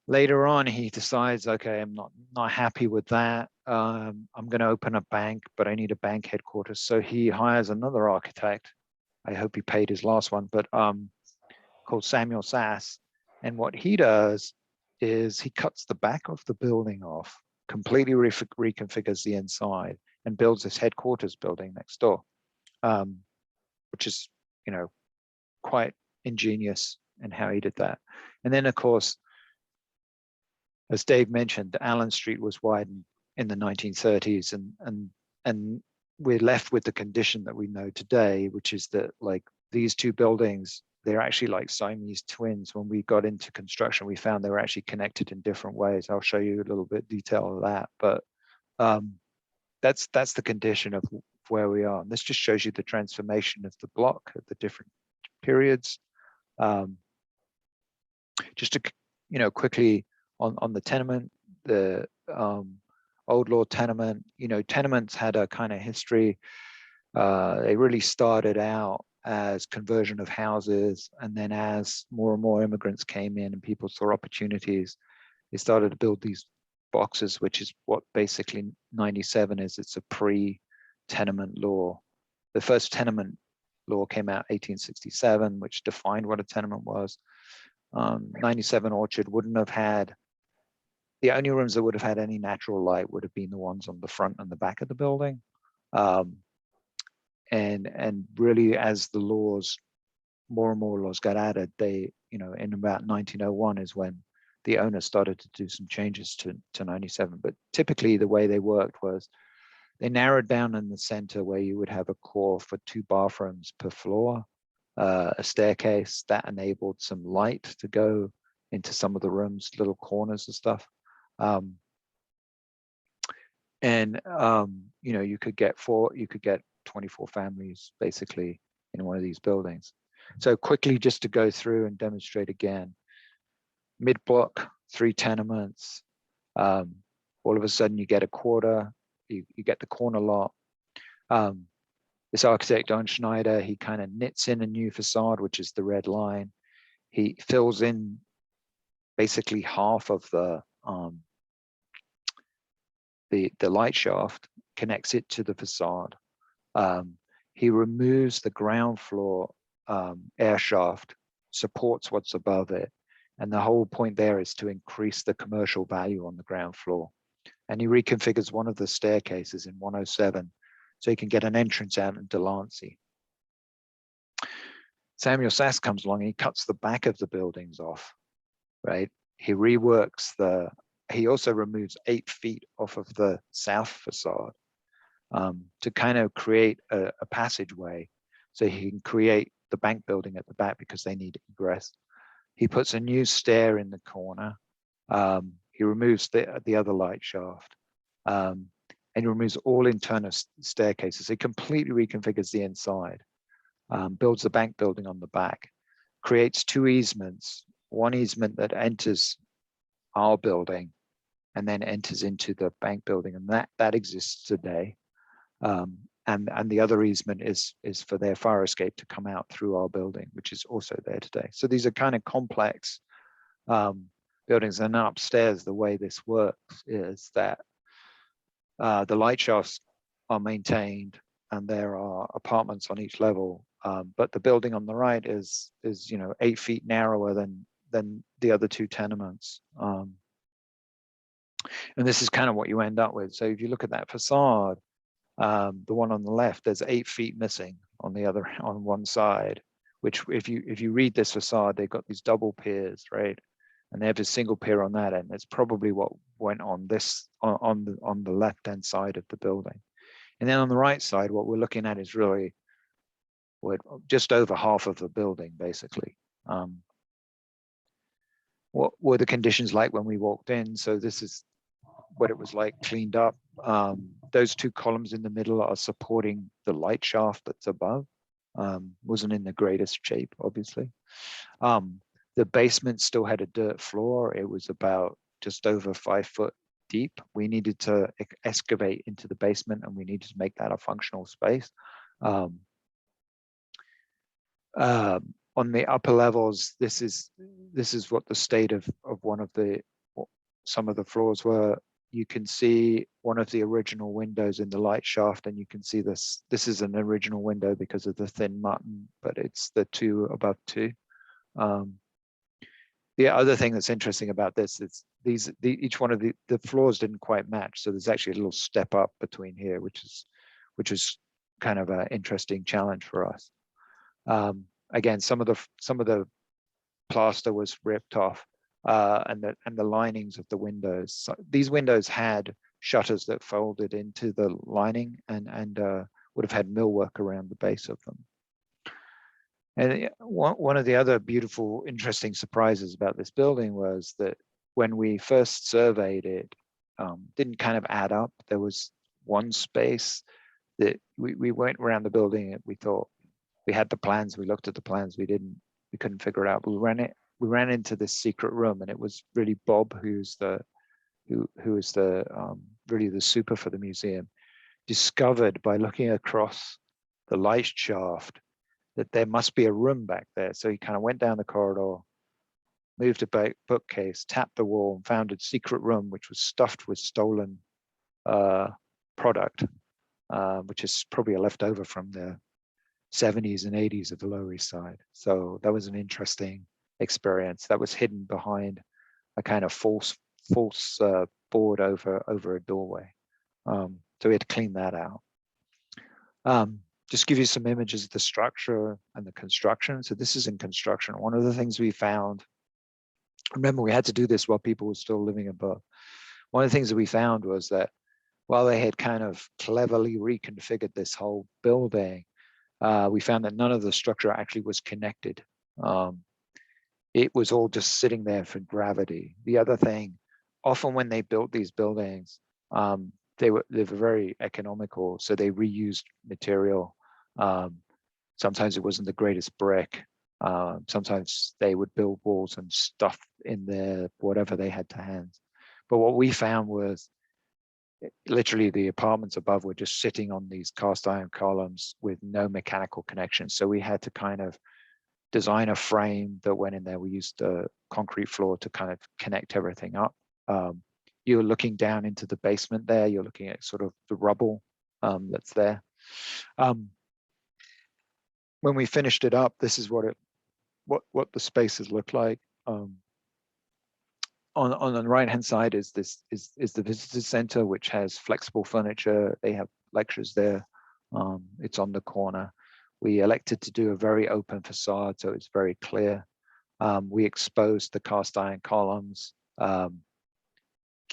later on he decides, okay, I'm not happy with that. I'm going to open a bank, but I need a bank headquarters. So he hires another architect. I hope he paid his last one, but called Samuel Sass. And what he does is he cuts the back of the building off, completely reconfigures the inside, and builds this headquarters building next door, which is, quite ingenious in how he did that. And then, of course, as Dave mentioned, Allen Street was widened in the 1930s, and we're left with the condition that we know today, which is that, like, these two buildings, they're actually like Siamese twins. When we got into construction, we found they were actually connected in different ways. I'll show you a little bit detail of that, but that's the condition of where we are. And this just shows you the transformation of the block at the different periods. Just to, you know, quickly on the tenement, the old law tenement, you know, tenements had a kind of history. They really started out as conversion of houses, and then as more and more immigrants came in and people saw opportunities, they started to build these boxes, which is what basically 97 is. It's a pre-tenement law. The first tenement law came out 1867, which defined what a tenement was. 97 Orchard wouldn't have had, the only rooms that would have had any natural light would have been the ones on the front and the back of the building. And really, as the laws, more and more laws got added, they, you know, in about 1901 is when the owner started to do some changes to 97. But typically the way they worked was they narrowed down in the center where you would have a core for 2 bathrooms per floor, a staircase that enabled some light to go into some of the rooms, little corners and stuff. You know, you could get 24 families basically in one of these buildings. So quickly, just to go through and demonstrate again, mid-block, 3 tenements. All of a sudden you get a quarter, you get the corner lot. This architect, Don Schneider, he kind of knits in a new facade, which is the red line. He fills in basically half of the light shaft, connects it to the facade. He removes the ground floor air shaft, supports what's above it. And the whole point there is to increase the commercial value on the ground floor. And he reconfigures one of the staircases in 107 so he can get an entrance out in Delancey. Samuel Sass comes along and he cuts the back of the buildings off, right? He reworks he also removes 8 feet off of the south facade to kind of create a passageway so he can create the bank building at the back because they need egress. He puts a new stair in the corner. He removes the other light shaft, and he removes all internal staircases. He completely reconfigures the inside, builds the bank building on the back, creates 2 easements, one easement that enters our building and then enters into the bank building, and that exists today. And the other easement is for their fire escape to come out through our building, which is also there today. So these are kind of complex buildings. And upstairs, the way this works is that the light shafts are maintained and there are apartments on each level. But the building on the right is 8 feet narrower than the other 2 tenements. And this is kind of what you end up with. So if you look at that facade, the one on the left, there's 8 feet missing on one side, which if you read this facade, they've got these double piers, right? And they have a single pier on that end. That's probably what went on on the left-hand side of the building. And then on the right side, what we're looking at is really just over half of the building, basically. What were the conditions like when we walked in? So this is what it was like cleaned up. Those 2 columns in the middle are supporting the light shaft that's above. Wasn't in the greatest shape, obviously. The basement still had a dirt floor. It was about just over 5 foot deep. We needed to excavate into the basement and we needed to make that a functional space. On the upper levels, this is what the state of some of the floors were. You can see one of the original windows in the light shaft, and you can see this is an original window because of the thin mutton, but it's the 2 above 2. The other thing that's interesting about this is each one of the floors didn't quite match, so there's actually a little step up between here, which is kind of an interesting challenge for us. Again, some of the plaster was ripped off, and the linings of the windows. So these windows had shutters that folded into the lining and would have had millwork around the base of them. And one of the other beautiful, interesting surprises about this building was that when we first surveyed it, didn't kind of add up. There was one space that we went around the building and we thought we had the plans, we looked at the plans, we couldn't figure it out. But we ran into this secret room, and it was really Bob, who is the really the super for the museum, discovered by looking across the light shaft that there must be a room back there. So he kind of went down the corridor, moved a bookcase, tapped the wall, and found a secret room which was stuffed with stolen product, which is probably a leftover from the 70s and 80s of the Lower East Side. So that was an interesting experience. That was hidden behind a kind of false board over a doorway. So we had to clean that out. Just give you some images of the structure and the construction. So this is in construction. One of the things we found, remember we had to do this while people were still living above. One of the things that we found was that while they had kind of cleverly reconfigured this whole building, we found that none of the structure actually was connected. It was all just sitting there for gravity. The other thing, often when they built these buildings, they were very economical, so they reused material. Sometimes it wasn't the greatest brick. Sometimes they would build walls and stuff in there, whatever they had to hand. But what we found was literally the apartments above were just sitting on these cast iron columns with no mechanical connection. So we had to kind of design a frame that went in there. We used a concrete floor to kind of connect everything up. You're looking down into the basement there. You're looking at sort of the rubble that's there. When we finished it up, this is what the spaces look like. On the right-hand side is the visitor center, which has flexible furniture. They have lectures there. It's on the corner. We elected to do a very open facade, so it's very clear. We exposed the cast iron columns,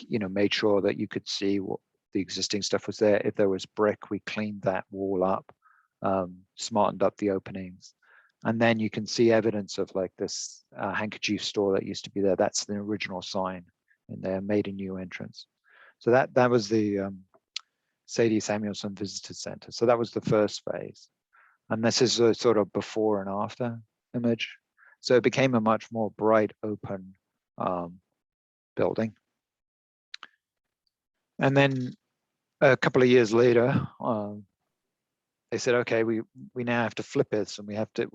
made sure that you could see what the existing stuff was there. If there was brick, we cleaned that wall up, smartened up the openings. And then you can see evidence of like this handkerchief store that used to be there. That's the original sign, and they made a new entrance. So that was the Sadie Samuelson Visitor Center. So that was the first phase. And this is a sort of before and after image. So it became a much more bright, open building. And then a couple of years later, they said, okay, we now have to flip this, and we have to,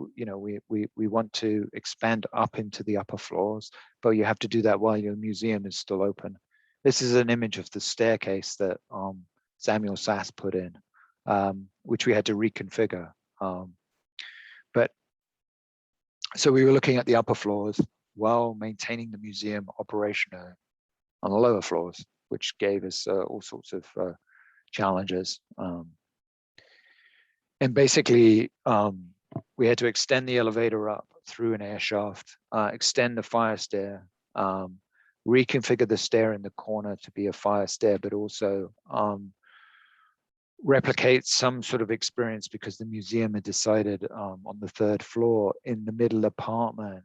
we want to expand up into the upper floors, but you have to do that while your museum is still open. This is an image of the staircase that Samuel Sass put in, which we had to reconfigure. But so we were looking at the upper floors while maintaining the museum operational on the lower floors, which gave us all sorts of challenges. And basically, we had to extend the elevator up through an air shaft, extend the fire stair, reconfigure the stair in the corner to be a fire stair, but also replicate some sort of experience, because the museum had decided on the third floor in the middle apartment,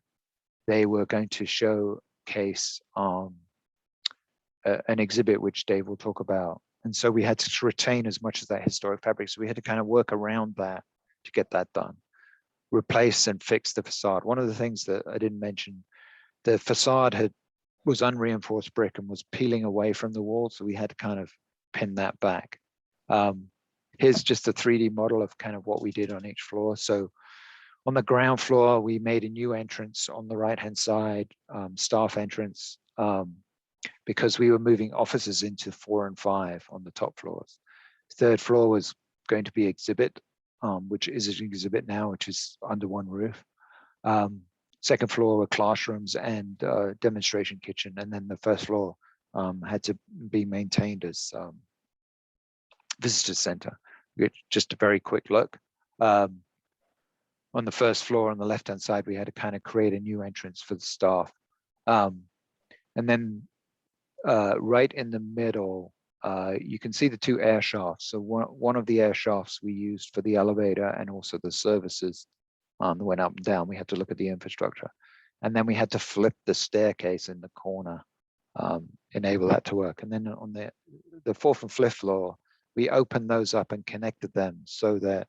they were going to showcase an exhibit, which Dave will talk about. And so we had to retain as much of that historic fabric. So we had to kind of work around that to get that done. Replace and fix the facade. One of the things that I didn't mention, the facade was unreinforced brick and was peeling away from the wall. So we had to kind of pin that back. Here's just a 3D model of kind of what we did on each floor. So on the ground floor, we made a new entrance on the right-hand side, staff entrance, because we were moving offices into 4 and 5 on the top floors. Third floor was going to be exhibit, which is an exhibit now, which is under one roof. Second floor were classrooms and demonstration kitchen. And then the first floor had to be maintained as visitor center. Just a very quick look. On the first floor on the left-hand side, we had to kind of create a new entrance for the staff. And then right in the middle, you can see the 2 air shafts. So one of the air shafts we used for the elevator and also the services. that went up and down. We had to look at the infrastructure. And then we had to flip the staircase in the corner, enable that to work. And then on the fourth and fifth floor, we opened those up and connected them so that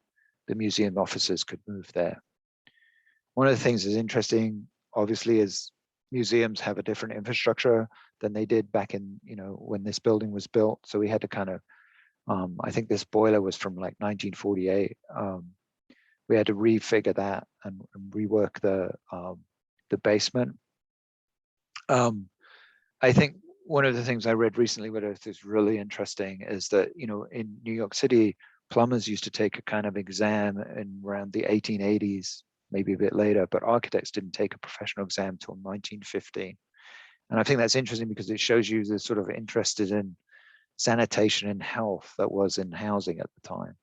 the museum officers could move there. One of the things that's interesting, obviously, is museums have a different infrastructure than they did back in, when this building was built. So we had to kind of, I think this boiler was from like 1948. We had to refigure that and rework the basement. I think one of the things I read recently, which is really interesting, is that, in New York City, plumbers used to take a kind of exam in around the 1880s, maybe a bit later, but architects didn't take a professional exam until 1915. And I think that's interesting because it shows you the sort of interested in sanitation and health that was in housing at the time.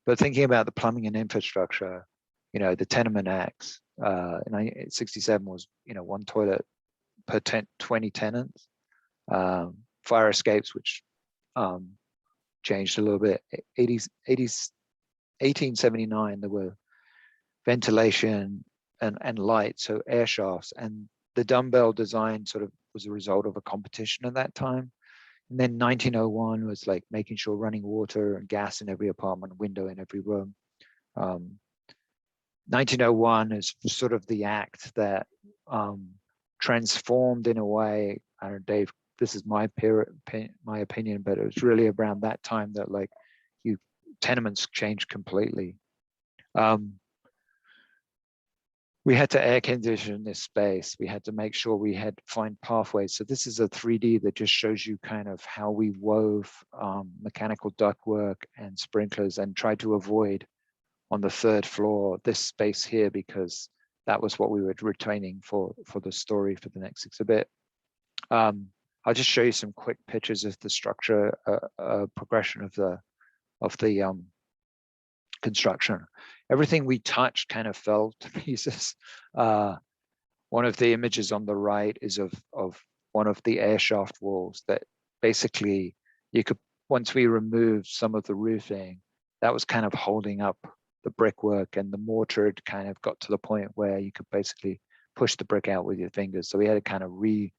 But thinking about the plumbing and infrastructure, the Tenement Acts in 1967 was, one toilet per 20 tenants. Fire escapes, which changed a little bit. 1879, there were ventilation and light, so air shafts, and the dumbbell design sort of was a result of a competition at that time. And then 1901 was like making sure running water and gas in every apartment, window in every room. 1901 is sort of the act that transformed in a way. I don't know, Dave, this is my opinion, but it was really around that time that like tenements changed completely. We had to air condition this space. We had to make sure we had find pathways. So this is a 3D that just shows you kind of how we wove mechanical ductwork and sprinklers and tried to avoid on the third floor this space here, because that was what we were retaining for the story for the next exhibit. I'll just show you some quick pictures of the structure, progression of the construction. Everything we touched kind of fell to pieces. One of the images on the right is of one of the air shaft walls that basically you could, once we removed some of the roofing, that was kind of holding up the brickwork, and the mortar had kind of got to the point where you could basically push the brick out with your fingers. So we had to kind of redo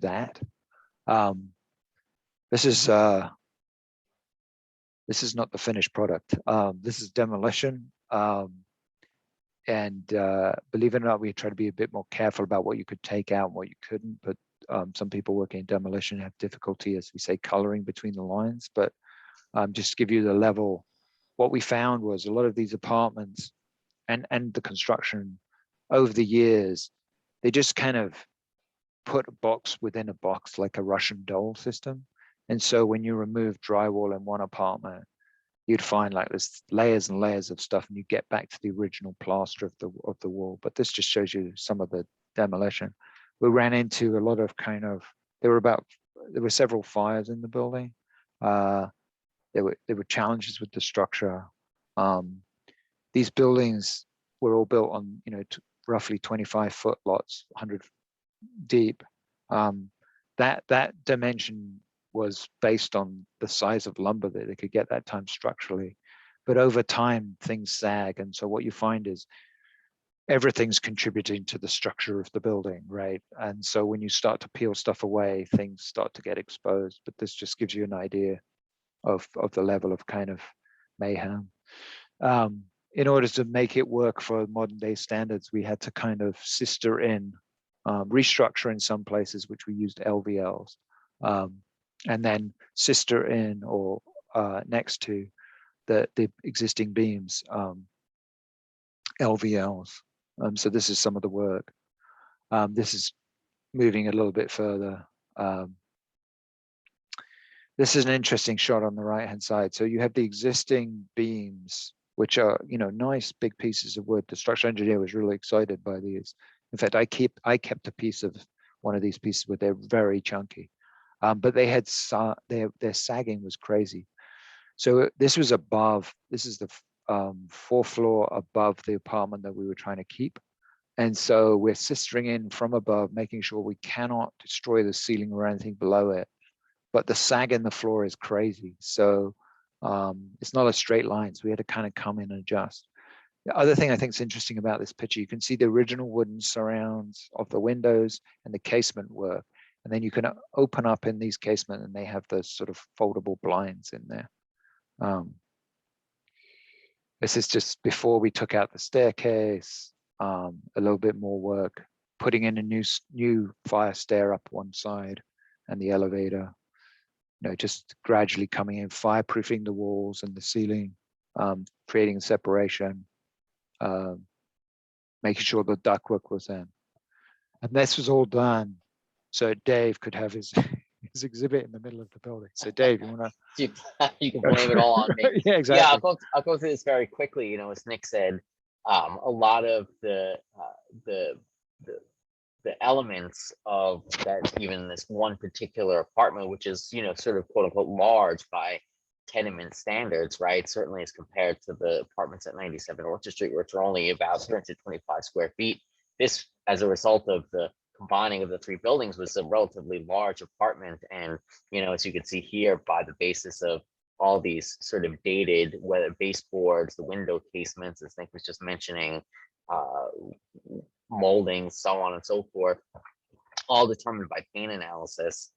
that. This is not the finished product. This is demolition. And believe it or not, we try to be a bit more careful about what you could take out and what you couldn't. But some people working in demolition have difficulty, as we say, coloring between the lines. But just to give you the level, what we found was a lot of these apartments and the construction over the years, they just kind of put a box within a box, like a Russian doll system. And so when you remove drywall in one apartment, you'd find like there's layers and layers of stuff, and you get back to the original plaster of the wall. But this just shows you some of the demolition. We ran into a lot of kind of, there were several fires in the building. There were challenges with the structure. These buildings were all built on, roughly 25-foot lots, 100 deep. That dimension was based on the size of lumber that they could get that time structurally. But over time, things sag. And so what you find is everything's contributing to the structure of the building, right? And so when you start to peel stuff away, things start to get exposed. But this just gives you an idea of the level of kind of mayhem. In order to make it work for modern day standards, we had to kind of sister in, restructure in some places, which we used LVLs. And then sister in or next to the existing beams, LVLs. So this is some of the work. This is moving a little bit further. This is an interesting shot on the right-hand side. So you have the existing beams, which are, nice big pieces of wood. The structural engineer was really excited by these. In fact, I kept a piece of one of these pieces where they're very chunky. But they had their sagging was crazy. So this was above. This is the fourth floor above the apartment that we were trying to keep, and so we're sistering in from above, making sure we cannot destroy the ceiling or anything below it. But the sag in the floor is crazy, so it's not a straight line. So we had to kind of come in and adjust. The other thing I think is interesting about this picture, you can see the original wooden surrounds of the windows and the casement work. And then you can open up in these casement and they have those sort of foldable blinds in there. This is just before we took out the staircase, a little bit more work, putting in a new fire stair up one side and the elevator, just gradually coming in, fireproofing the walls and the ceiling, creating separation, making sure the ductwork was in. And this was all done so Dave could have his exhibit in the middle of the building. So Dave, you want to? You can blame it all on me. Yeah, exactly. Yeah, I'll go through this very quickly. As Nick said, a lot of the elements of that, even this one particular apartment, which is sort of quote unquote large by tenement standards, right? Certainly as compared to the apartments at 97 Orchard Street, which are only about 325 square feet. This, as a result of the combining of the three buildings, was a relatively large apartment. And, as you can see here, by the basis of all these sort of dated, whether baseboards, the window casements, as Nick was just mentioning, molding, so on and so forth, all determined by paint analysis,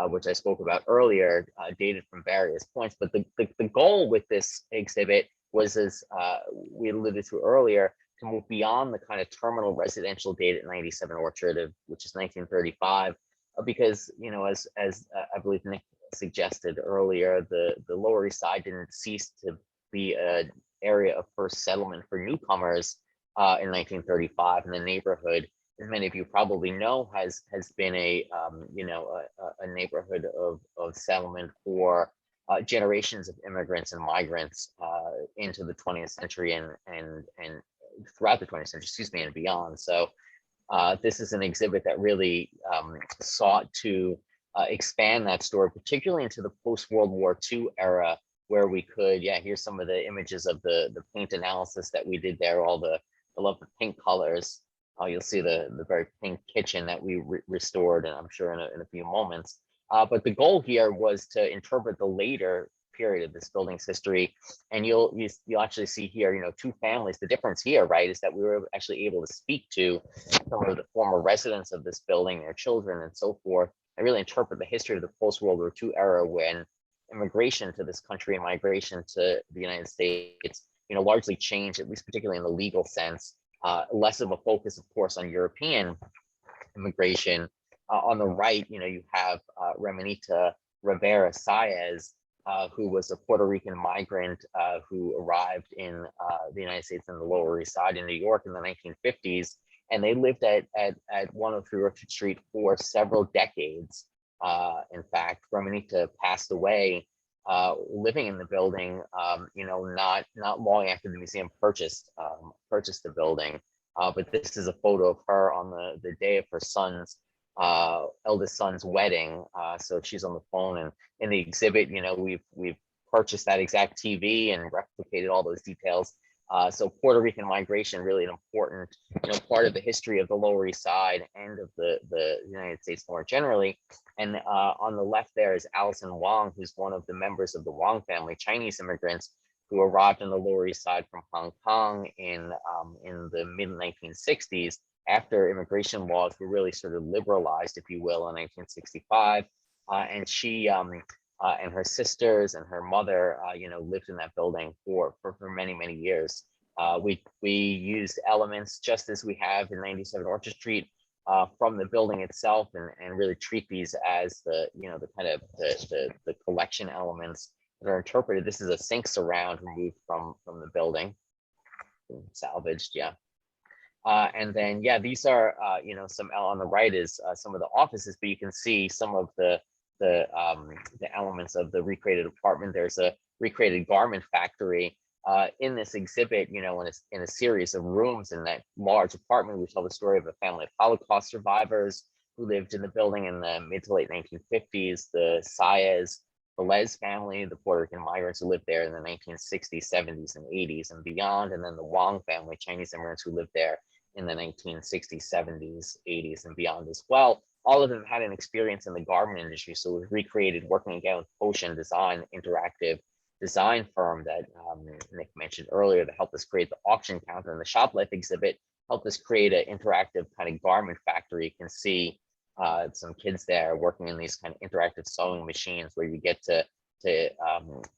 which I spoke about earlier, dated from various points. But the goal with this exhibit was, as we alluded to earlier, to move beyond the kind of terminal residential date at 97 Orchard, which is 1935, because, as I believe Nick suggested earlier, the Lower East Side didn't cease to be an area of first settlement for newcomers in 1935, and the neighborhood, as many of you probably know, has been a neighborhood of settlement for generations of immigrants and migrants into the 20th century and throughout the 20th century, and beyond. So this is an exhibit that really sought to expand that story, particularly into the post-World War II era, where we could, here's some of the images of the paint analysis that we did there. I love the pink colors. You'll see the very pink kitchen that we restored, and I'm sure in a few moments. But the goal here was to interpret the later period of this building's history, and you'll actually see here, two families. The difference here, right, is that we were actually able to speak to some of the former residents of this building, their children, and so forth, and really interpret the history of the post-World War II era, when immigration to this country and migration to the United States, largely changed, at least particularly in the legal sense. Less of a focus, of course, on European immigration. On the right, you have Remenita Rivera Saez, who was a Puerto Rican migrant who arrived in the United States in the Lower East Side in New York in the 1950s. And they lived at 103 Orchard Street for several decades. In fact, Remenita passed away living in the building, not long after the museum purchased the building. But this is a photo of her on the day of her eldest son's wedding. So she's on the phone, and in the exhibit, we've purchased that exact TV and replicated all those details. So Puerto Rican migration, really an important, part of the history of the Lower East Side and of the United States more generally. And on the left there is Allison Wong, who's one of the members of the Wong family, Chinese immigrants who arrived on the Lower East Side from Hong Kong in the mid 1960s, after immigration laws were really sort of liberalized, if you will, in 1965. And she and her sisters and her mother, lived in that building for many, many years. We used elements just as we have in 97 Orchard Street from the building itself, and really treat these as the kind of the collection elements that are interpreted. This is a sink surround removed from the building, salvaged, and then these are some on the right is some of the offices, but you can see some of the elements of the recreated apartment. There's a recreated garment factory in this exhibit, in a series of rooms in that large apartment. We tell the story of a family of Holocaust survivors who lived in the building in the mid to late 1950s, the Saez Velez family, the Puerto Rican migrants who lived there in the 1960s, 70s, and 80s and beyond, and then the Wong family, Chinese immigrants who lived there in the 1960s, 70s, 80s, and beyond as well. All of them had an experience in the garment industry, so it was recreated, working again with potion design, interactive design firm that Nick mentioned earlier that helped us create the auction counter and the shop life exhibit, helped us create an interactive kind of garment factory. You can see some kids there working in these kind of interactive sewing machines where you get to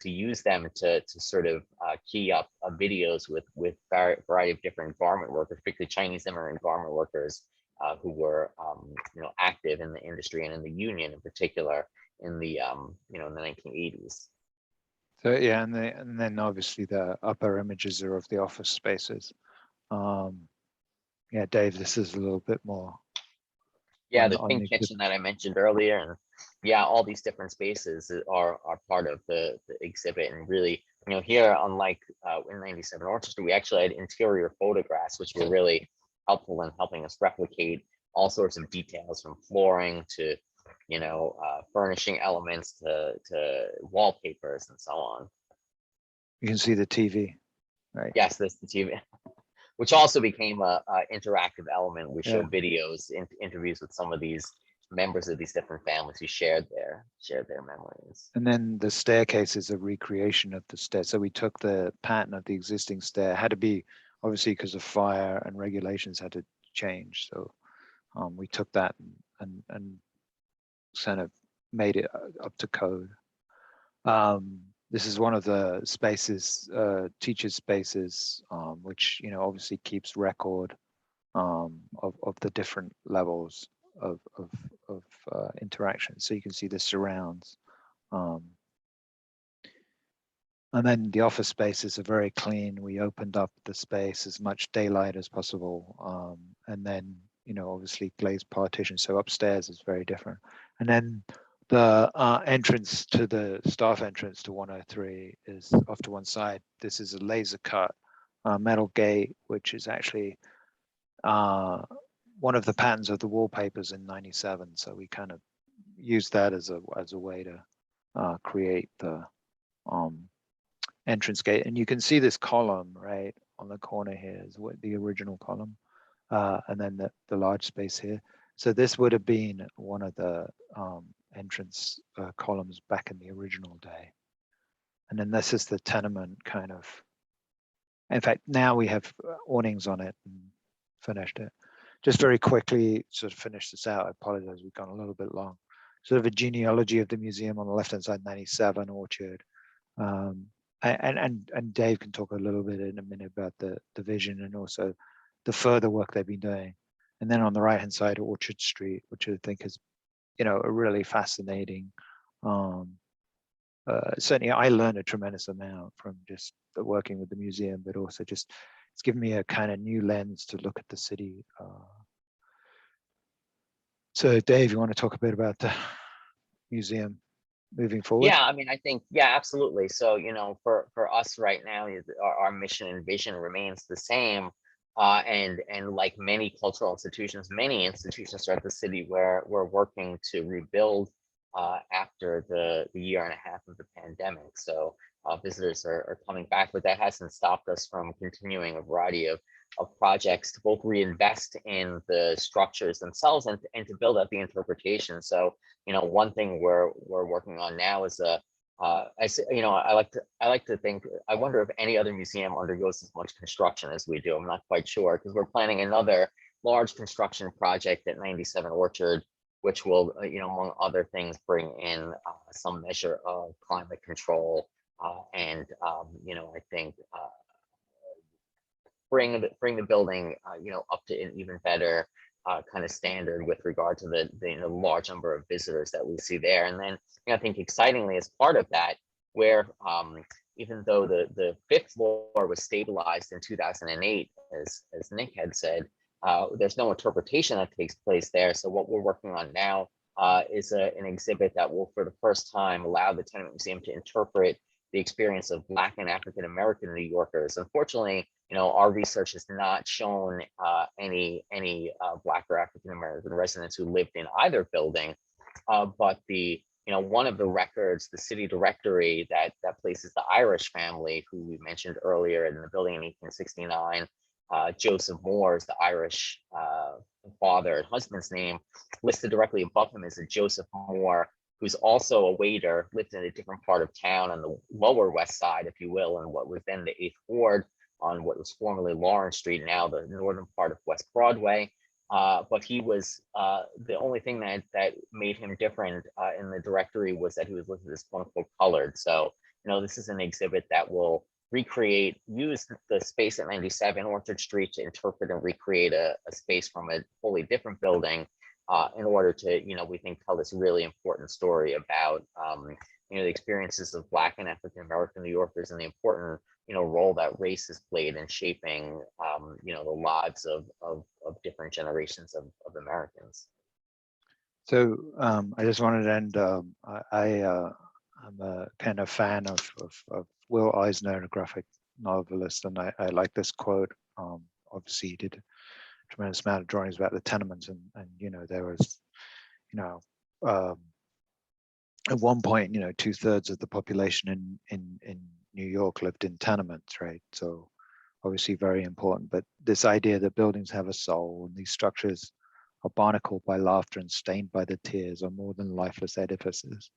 use them to sort of key up videos with variety of different garment workers, particularly Chinese immigrant garment workers who were active in the industry and in the union in particular in the in the 1980s. So yeah, and then obviously the upper images are of the office spaces. Yeah, Dave, this is a little bit more. Yeah, the pink kitchen that I mentioned earlier, and yeah, all these different spaces are part of the exhibit. And really, here, unlike in 97 Orchard Street, we actually had interior photographs, which were really helpful in helping us replicate all sorts of details from flooring to furnishing elements to wallpapers and so on. You can see the TV, right? Yes, this the TV. Which also became a interactive element. We showed videos, interviews with some of these members of these different families who shared their memories. And then the staircase is a recreation of the stair. So we took the pattern of the existing stair, had to be obviously because of fire and regulations had to change. So we took that and kind of made it up to code. This is one of the spaces, teachers' spaces, which obviously keeps record of the different levels of interaction. So you can see the surrounds, and then the office spaces are very clean. We opened up the space as much daylight as possible, and then obviously glazed partitions. So upstairs is very different, and then the entrance to the staff entrance to 103 is off to one side. This is a laser cut metal gate, which is actually one of the patterns of the wallpapers in 97. So we kind of used that as a way to create the entrance gate. And you can see this column right on the corner here is what the original column, and then the large space here. So this would have been one of the entrance columns back in the original day. And then this is the tenement kind of, in fact, now we have awnings on it and finished it. Just very quickly sort of finish this out. I apologize, we've gone a little bit long. Sort of a genealogy of the museum on the left-hand side, 97 Orchard. And Dave can talk a little bit in a minute about the vision and also the further work they've been doing. And then on the right-hand side, Orchard Street, which I think is, a really fascinating. Certainly, I learned a tremendous amount from just working with the museum, but also just it's given me a kind of new lens to look at the city. So, Dave, you want to talk a bit about the museum moving forward? Yeah, I mean, I think, yeah, absolutely. So, for us right now, our mission and vision remains the same. And like many cultural institutions, many institutions throughout the city, where we're working to rebuild after the year and a half of the pandemic. So visitors are coming back, but that hasn't stopped us from continuing a variety of projects to both reinvest in the structures themselves and to build out the interpretation. So, one thing we're working on now is I like to think, I wonder if any other museum undergoes as much construction as we do. I'm not quite sure, because we're planning another large construction project at 97 Orchard, which will, among other things, bring in some measure of climate control and, I think bring the building, up to an even better kind of standard with regard to the large number of visitors that we see there. And then I think excitingly, as part of that, where even though the fifth floor was stabilized in 2008, as Nick had said, there's no interpretation that takes place there. So what we're working on now is an exhibit that will, for the first time, allow the Tenement Museum to interpret the experience of Black and African American New Yorkers. Unfortunately, our research has not shown any Black or African American residents who lived in either building, but one of the records, the city directory that places the Irish family, who we mentioned earlier, in the building in 1869, Joseph Moore's, the Irish father and husband's name, listed directly above him is a Joseph Moore, who's also a waiter, lived in a different part of town on the lower west side, if you will, and what was then the 8th Ward on what was formerly Lawrence Street, now the northern part of West Broadway. But he was, the only thing that made him different in the directory was that he was listed as quote unquote colored. So, this is an exhibit that will use the space at 97 Orchard Street to interpret and recreate a space from a wholly different building in order to, we think, tell this really important story about, the experiences of Black and African American New Yorkers and the important, role that race has played in shaping, the lives of different generations of Americans. So I just wanted to end, I'm a kind of fan of Will Eisner, a graphic novelist, and I like this quote. Obviously, he did a tremendous amount of drawings about the tenements, and there was, at one point, 2/3 of the population in New York lived in tenements, right? So obviously very important. But this idea that buildings have a soul and these structures are barnacled by laughter and stained by the tears are more than lifeless edifices.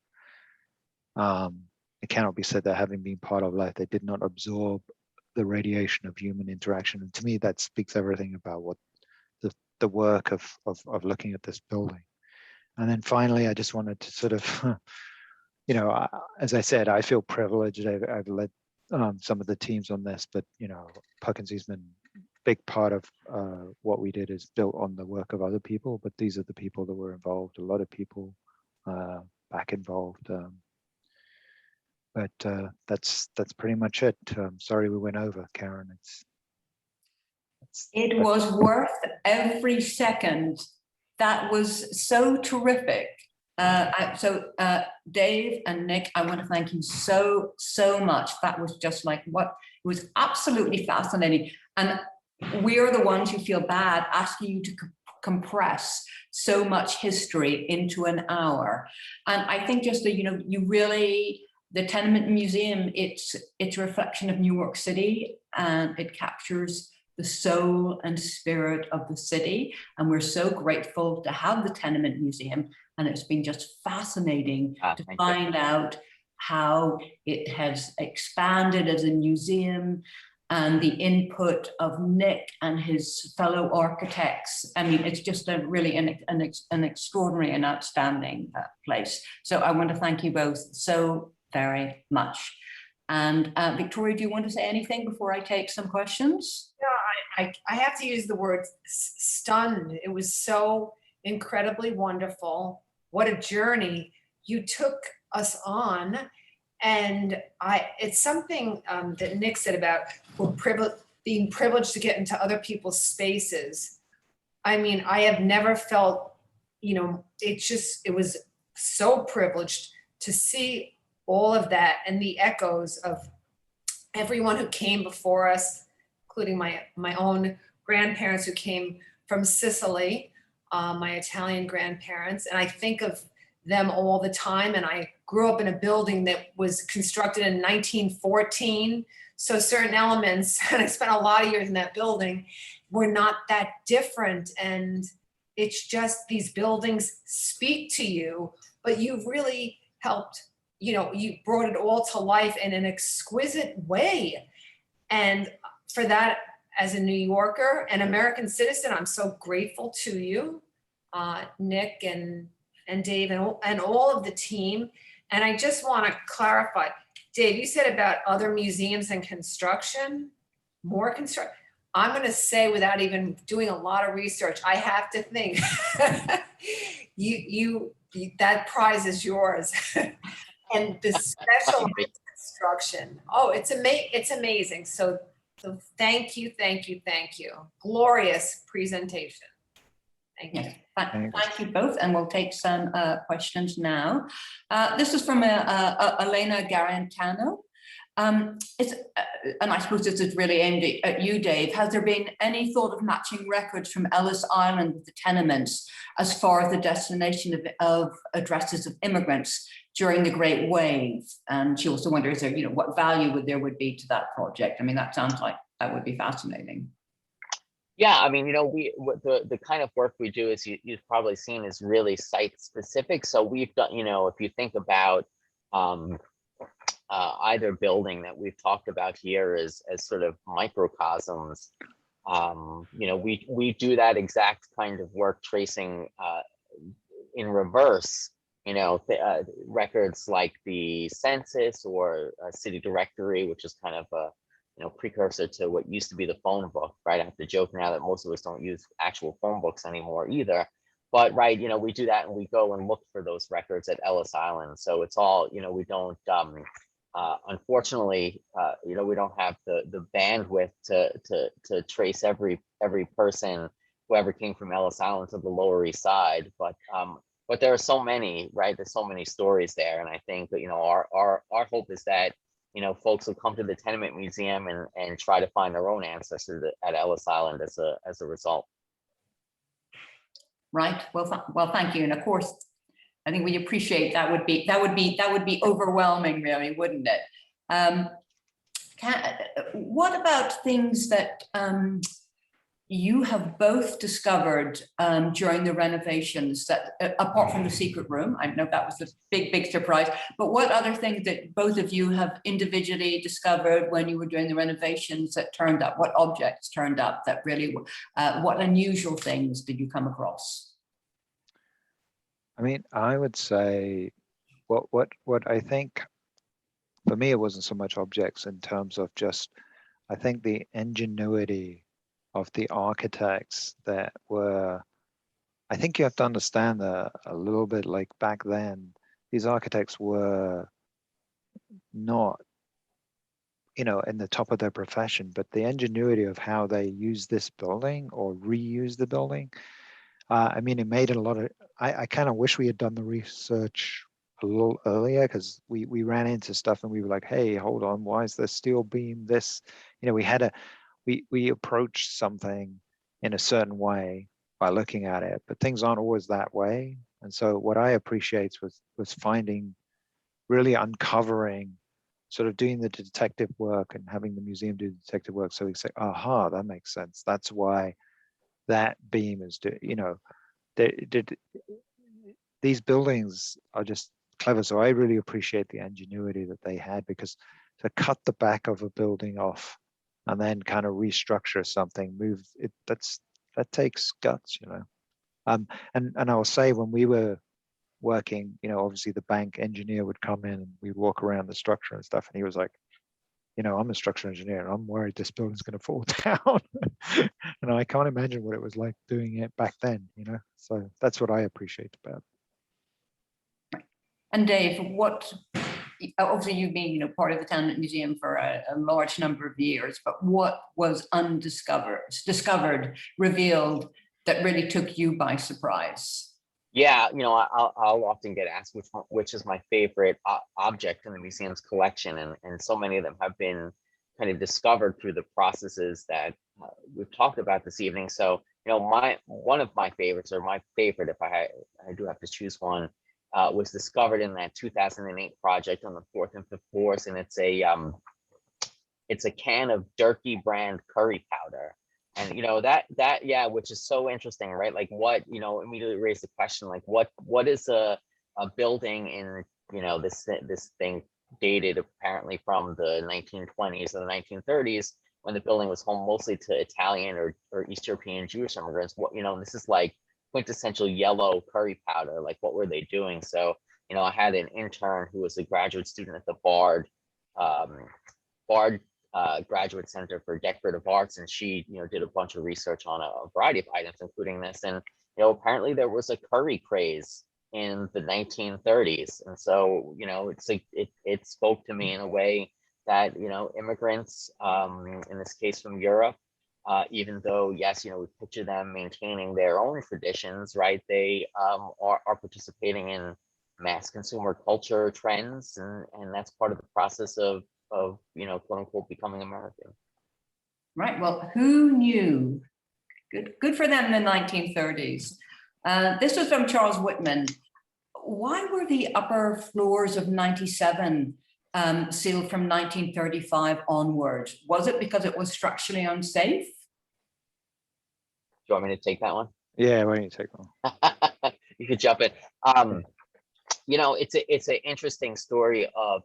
It cannot be said that having been part of life, they did not absorb the radiation of human interaction. And to me, that speaks everything about what the work of looking at this building. And then finally, I just wanted to sort of, as I said, I feel privileged. I've led some of the teams on this, but Perkins Eastman, big part of what we did is built on the work of other people, but these are the people that were involved, a lot of people back involved. But that's pretty much it. Sorry we went over, Karen. It was worth every second. That was so terrific. Dave and Nick, I want to thank you so much. That was just like it was absolutely fascinating. And we're the ones who feel bad asking you to compress so much history into an hour. And I think just that, you really, the Tenement Museum, it's a reflection of New York City, and it captures the soul and spirit of the city. And we're so grateful to have the Tenement Museum. And it's been just fascinating to find out how it has expanded as a museum, and the input of Nick and his fellow architects. I mean, it's just a really an extraordinary and outstanding place. So I want to thank you both so very much. And Victoria, do you want to say anything before I take some questions? Yeah, I have to use the word stunned. It was so incredibly wonderful. What a journey you took us on. And it's something that Nick said about being privileged to get into other people's spaces. I mean, I have never felt, it was so privileged to see all of that and the echoes of everyone who came before us, including my own grandparents who came from Sicily, my Italian grandparents. And I think of them all the time. And I grew up in a building that was constructed in 1914. So certain elements, and I spent a lot of years in that building, were not that different. And it's just these buildings speak to you, but you've really helped, you brought it all to life in an exquisite way. And for that, as a New Yorker and American citizen, I'm so grateful to you, Nick and Dave and all of the team. And I just want to clarify, Dave, you said about other museums and construction, more construction. I'm going to say, without even doing a lot of research, I have to think that prize is yours. And the special construction, it's amazing. So thank you. Glorious presentation. Thank you. Yes. Thank you both, and we'll take some questions now. This is from Elena Garantano. And I suppose this is really aimed at you, Dave. Has there been any thought of matching records from Ellis Island with the tenements as far as the destination of addresses of immigrants during the Great Wave? And she also wonders, what value there would be to that project? I mean, that sounds like that would be fascinating. Yeah, I mean, the kind of work we do is you've probably seen is really site specific. So we've done, if you think about either building that we've talked about here as sort of microcosms, we do that exact kind of work tracing in reverse. Records like the census or a city directory, which is kind of a precursor to what used to be the phone book, right? I have to joke now that most of us don't use actual phone books anymore either. But right, we do that and we go and look for those records at Ellis Island. So it's all, we don't, unfortunately, we don't have the bandwidth to trace every person who ever came from Ellis Island to the Lower East Side. But there are so many, right? There's so many stories there, and I think that our hope is that folks will come to the Tenement Museum and try to find their own ancestors at Ellis Island as a result. Right. Well, thank you. And of course, I think we appreciate that would be overwhelming, really, wouldn't it? What about things that you have both discovered during the renovations that, apart from the secret room, I know that was a big surprise, but what other things that both of you have individually discovered when you were doing the renovations that turned up? What objects turned up that really, what unusual things did you come across? I mean, I would say what I think, for me, it wasn't so much objects in terms of just, I think the ingenuity of the architects that were, I think you have to understand a little bit, like back then, these architects were not, in the top of their profession, but the ingenuity of how they use this building or reuse the building. I mean, it made a lot of, I kind of wish we had done the research a little earlier, because we ran into stuff and we were like, hey, hold on, why is the steel beam this? We approached something in a certain way by looking at it, but things aren't always that way. And so what I appreciate was finding, really uncovering, sort of doing the detective work and having the museum do the detective work. So we say, aha, that makes sense. That's why that beam is these buildings are just clever. So I really appreciate the ingenuity that they had, because to cut the back of a building off and then kind of restructure something, move it, that takes guts, and I will say, when we were working, obviously the bank engineer would come in and we'd walk around the structure and stuff, and he was like, I'm a structural engineer and I'm worried this building's going to fall down. And I can't imagine what it was like doing it back then, so that's what I appreciate about it. And Dave, obviously you've been part of the Tenement Museum for a large number of years, but what was discovered, revealed, that really took you by surprise? Yeah, I'll often get asked which is my favorite object in the museum's collection, and so many of them have been kind of discovered through the processes that we've talked about this evening. So, one of my favorites, or my favorite, if I do have to choose one, was discovered in that 2008 project on the 4th and 5th floors, and it's a can of Durkee brand curry powder. And that which is so interesting, right? Like, what immediately raised the question, like what is a building in this thing dated apparently from the 1920s or the 1930s, when the building was home mostly to Italian or East European Jewish immigrants. This is like quintessential yellow curry powder. Like, what were they doing? So I had an intern who was a graduate student at the Bard Graduate Center for Decorative Arts, and she did a bunch of research on a variety of items, including this. And apparently there was a curry craze in the 1930s, and so it spoke to me in a way that immigrants, in this case from Europe, even though yes, we picture them maintaining their own traditions, right? They are participating in mass consumer culture trends, and that's part of the process of quote unquote becoming American. Right. Well, who knew? Good for them in the 1930s. This was from Charles Whitman. Why were the upper floors of 97 sealed from 1935 onward? Was it because it was structurally unsafe? you want me to take that one? Yeah, why don't you take one? You could jump in. You know, it's an interesting story of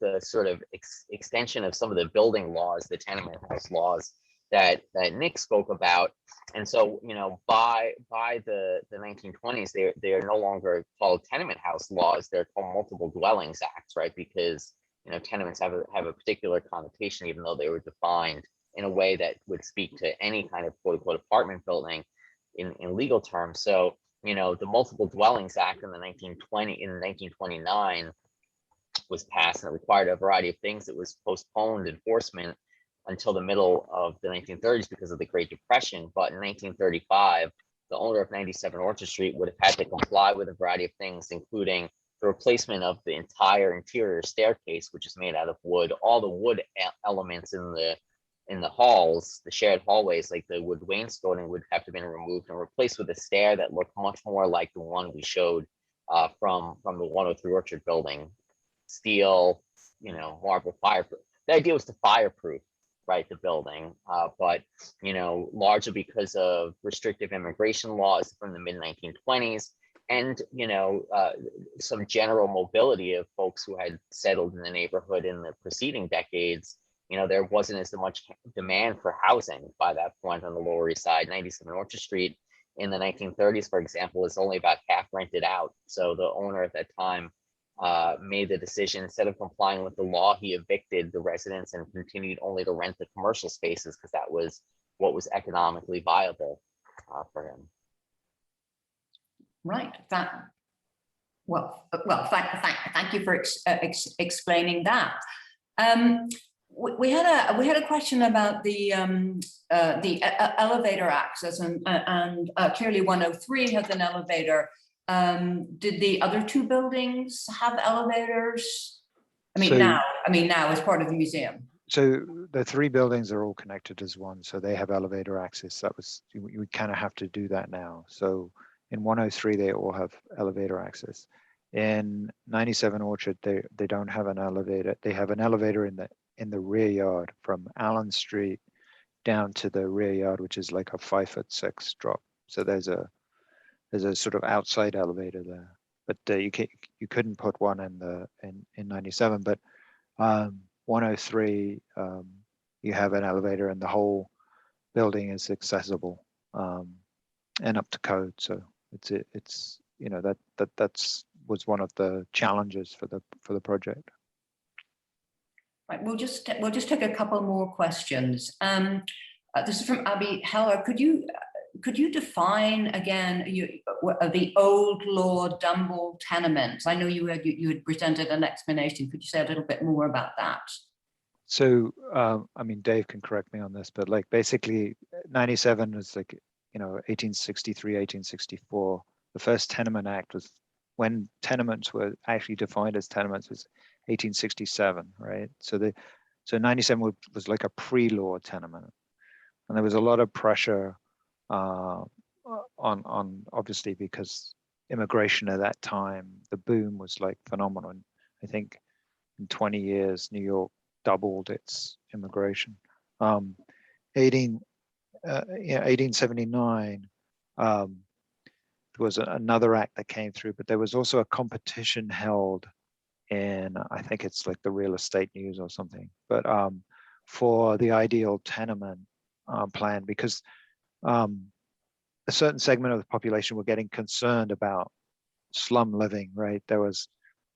the sort of extension of some of the building laws, the tenement house laws that Nick spoke about. And so, you know, by the 1920s, they are no longer called tenement house laws. They're called multiple dwellings acts, right? Because, you know, tenements have a particular connotation, even though they were defined in a way that would speak to any kind of quote unquote apartment building in legal terms. So, you know, the Multiple Dwellings Act in 1929 was passed, and it required a variety of things. It was postponed enforcement until the middle of the 1930s because of the Great Depression. But in 1935, the owner of 97 Orchard Street would have had to comply with a variety of things, including the replacement of the entire interior staircase, which is made out of wood. All the wood elements in the halls, the shared hallways, like the wood wainscoting, would have to be removed and replaced with a stair that looked much more like the one we showed from the 103 Orchard building. Steel, you know, marble, fireproof. The idea was to fireproof, right, the building, but, you know, largely because of restrictive immigration laws from the mid 1920s, and, you know, some general mobility of folks who had settled in the neighborhood in the preceding decades. You know, there wasn't as much demand for housing by that point on the Lower East Side. 97 Orchard Street in the 1930s, for example, was only about half rented out. So the owner at that time made the decision, instead of complying with the law, he evicted the residents and continued only to rent the commercial spaces because that was what was economically viable for him. Right. Thank you for explaining that. We had a question about the elevator access, and clearly 103 has an elevator. Did the other two buildings have elevators? I mean, now as part of the museum. So the three buildings are all connected as one, so they have elevator access. That was, you kind of have to do that now. So in 103, they all have elevator access. In 97 Orchard, they don't have an elevator. They have an elevator in the rear yard from Allen Street down to the rear yard, which is like a 5'6" drop. So there's a sort of outside elevator there, but you couldn't put one in 97. But 103, you have an elevator, and the whole building is accessible and up to code. So it's you know, that's was one of the challenges for the project. Right, we'll just take a couple more questions. This is from Abby Heller. Could you define again the old law Dumble tenements? I know you had presented an explanation. Could you say a little bit more about that? So I mean, Dave can correct me on this, but like basically 97 was like, you know, 1863, 1864. The first Tenement Act was when tenements were actually defined as tenements was 1867, right? So 97 was like a pre-law tenement, and there was a lot of pressure on obviously, because immigration at that time, the boom was like phenomenal. I think in 20 years, New York doubled its immigration. 1879, there was another act that came through, but there was also a competition held in, I think it's like the Real Estate News or something, but for the ideal tenement plan, because a certain segment of the population were getting concerned about slum living, right? There was,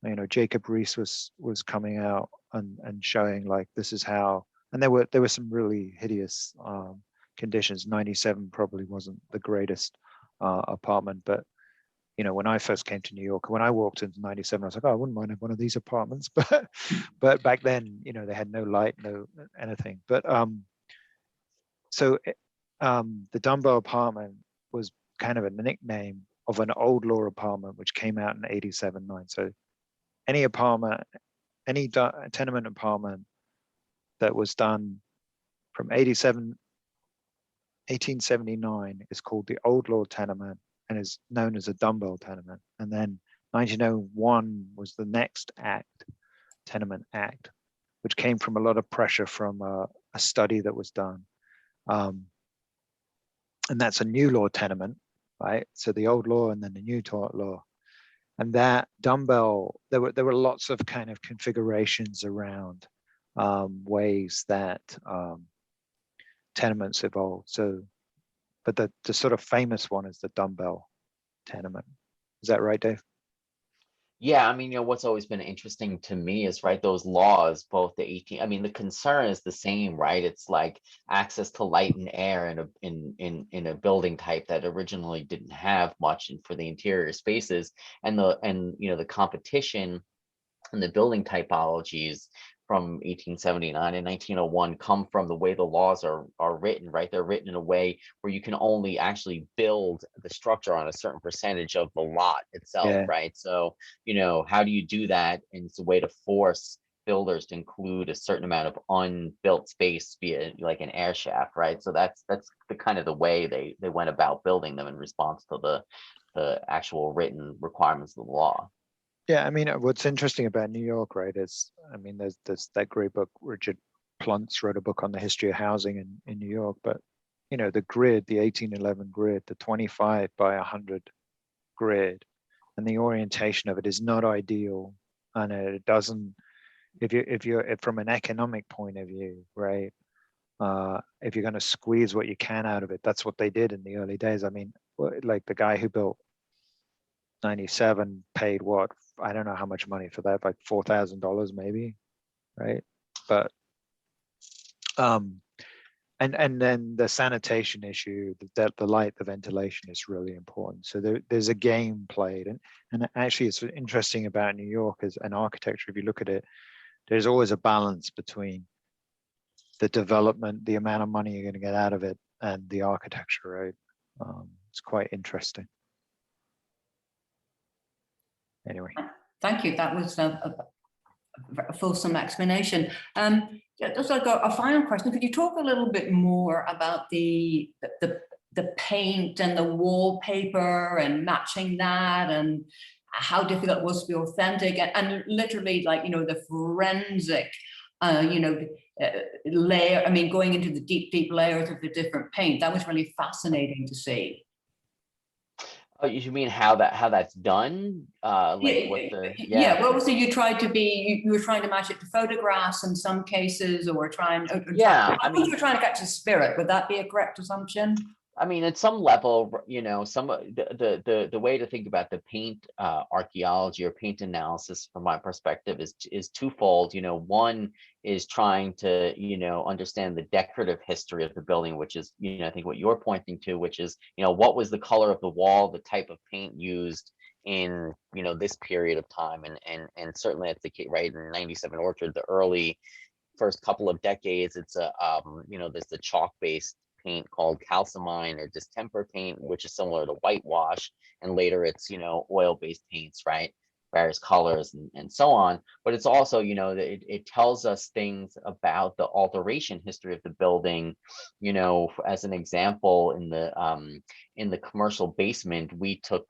you know, Jacob Riis was coming out and showing like, this is how, and there were some really hideous conditions. 97 probably wasn't the greatest apartment, but you know, when I first came to New York, when I walked into 97, I was like, oh, I wouldn't mind one of these apartments, but back then, you know, they had no light, no anything. But the Dumbo apartment was kind of a nickname of an old law apartment which came out in 87-9. So any apartment, any tenement apartment that was done from 1879 is called the old law tenement and is known as a Dumbo tenement. And then 1901 was the next act, Tenement Act, which came from a lot of pressure from a study that was done. and that's a new law tenement, right? So the old law and then the new law. And that dumbbell, there were lots of kind of configurations around ways that tenements evolved. So, but the sort of famous one is the dumbbell tenement. Is that right, Dave? Yeah, I mean, what's always been interesting to me is, right, those laws, both the 18, I mean, the concern is the same, right? It's like access to light and air in a building type that originally didn't have much for the interior spaces, and the competition and the building typologies from 1879 and 1901 come from the way the laws are written, right? They're written in a way where you can only actually build the structure on a certain percentage of the lot itself, Yeah. right? So, how do you do that? And it's a way to force builders to include a certain amount of unbuilt space via like an air shaft, right? So that's the kind of the way they went about building them in response to the actual written requirements of the law. Yeah, I mean, what's interesting about New York, right, is, I mean, there's that great book, Richard Pluntz wrote a book on the history of housing in New York, but, the grid, the 1811 grid, the 25 by 100 grid, and the orientation of it is not ideal. And it doesn't, if from an economic point of view, right, if you're going to squeeze what you can out of it, that's what they did in the early days. I mean, like the guy who built 97 paid what, I don't know how much money for that, like $4,000 maybe, right? But and then the sanitation issue, the light, the ventilation is really important. So there's a game played, and actually it's interesting about New York as an architecture. If you look at it, there's always a balance between the development, the amount of money you're going to get out of it, and the architecture, right? It's quite interesting. Anyway. Thank you. That was a fulsome explanation. Just like a final question, could you talk a little bit more about the paint and the wallpaper and matching that, and how difficult it was to be authentic, and literally, like, the forensic, layer, I mean, going into the deep layers of the different paint. That was really fascinating to see. Oh, you mean how that's done? Like what the yeah. Well, so you tried to be, you were trying to match it to photographs in some cases, or trying. I think you were trying to catch the spirit. Would that be a correct assumption? I mean, at some level, some the way to think about the paint archaeology or paint analysis, from my perspective, is twofold. One is trying to understand the decorative history of the building, which is I think what you're pointing to, which is what was the color of the wall, the type of paint used in this period of time, and certainly that's the case, right? In 97 Orchard, the early first couple of decades, it's there's the chalk based paint called calcimine or distemper paint, which is similar to whitewash, and later it's oil-based paints, right, various colors and so on. But it's also it tells us things about the alteration history of the building. As an example, in the commercial basement, we took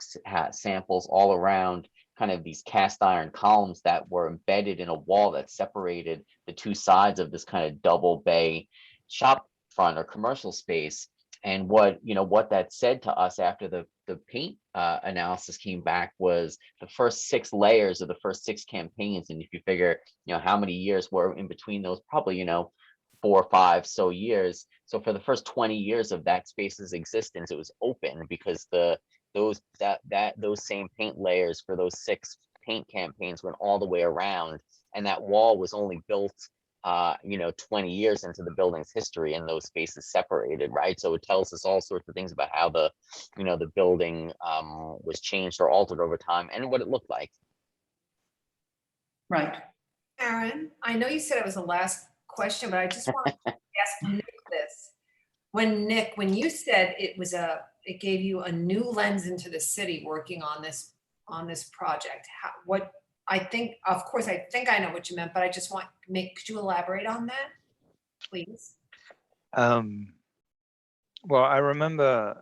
samples all around kind of these cast iron columns that were embedded in a wall that separated the two sides of this kind of double bay shop front or commercial space. And what that said to us after the paint analysis came back was the first 6 layers of the first 6 campaigns. And if you figure how many years were in between those, probably 4 or 5 so years. So for the first 20 years of that space's existence, it was open because those same paint layers for those 6 paint campaigns went all the way around, and that wall was only built 20 years into the building's history, and those spaces separated, right? So it tells us all sorts of things about how the building was changed or altered over time, and what it looked like. Right. Aaron, I know you said it was the last question, but I just want to ask Nick this. When you said it gave you a new lens into the city working on this project, I think I know what you meant, but I just could you elaborate on that, please? Well, I remember,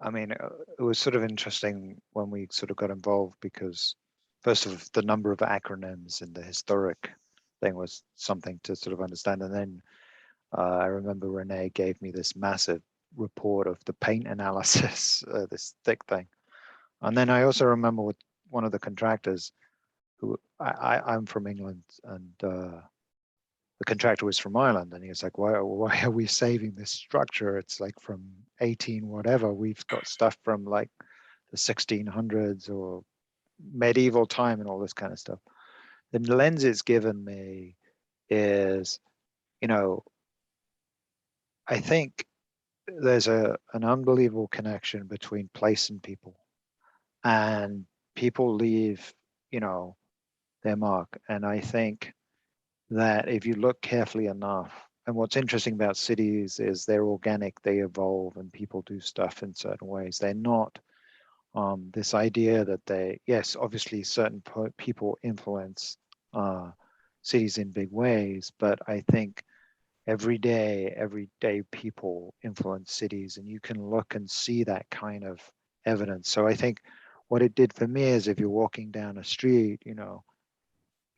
I mean, it was sort of interesting when we sort of got involved, because first of the number of acronyms in the historic thing was something to sort of understand. And then I remember Renee gave me this massive report of the paint analysis, this thick thing. And then I also remember with one of the contractors who I'm from England, and the contractor was from Ireland, and he was like, why are we saving this structure? It's like from 18 whatever. We've got stuff from like the 1600s or medieval time and all this kind of stuff. The lens it's given me is, you know, I think there's an unbelievable connection between place and people, and people leave, you know, their mark. And I think that if you look carefully enough, and what's interesting about cities is they're organic, they evolve, and people do stuff in certain ways. They're not this idea that they, yes, obviously certain people influence cities in big ways, but I think everyday people influence cities, and you can look and see that kind of evidence. So I think what it did for me is, if you're walking down a street, you know,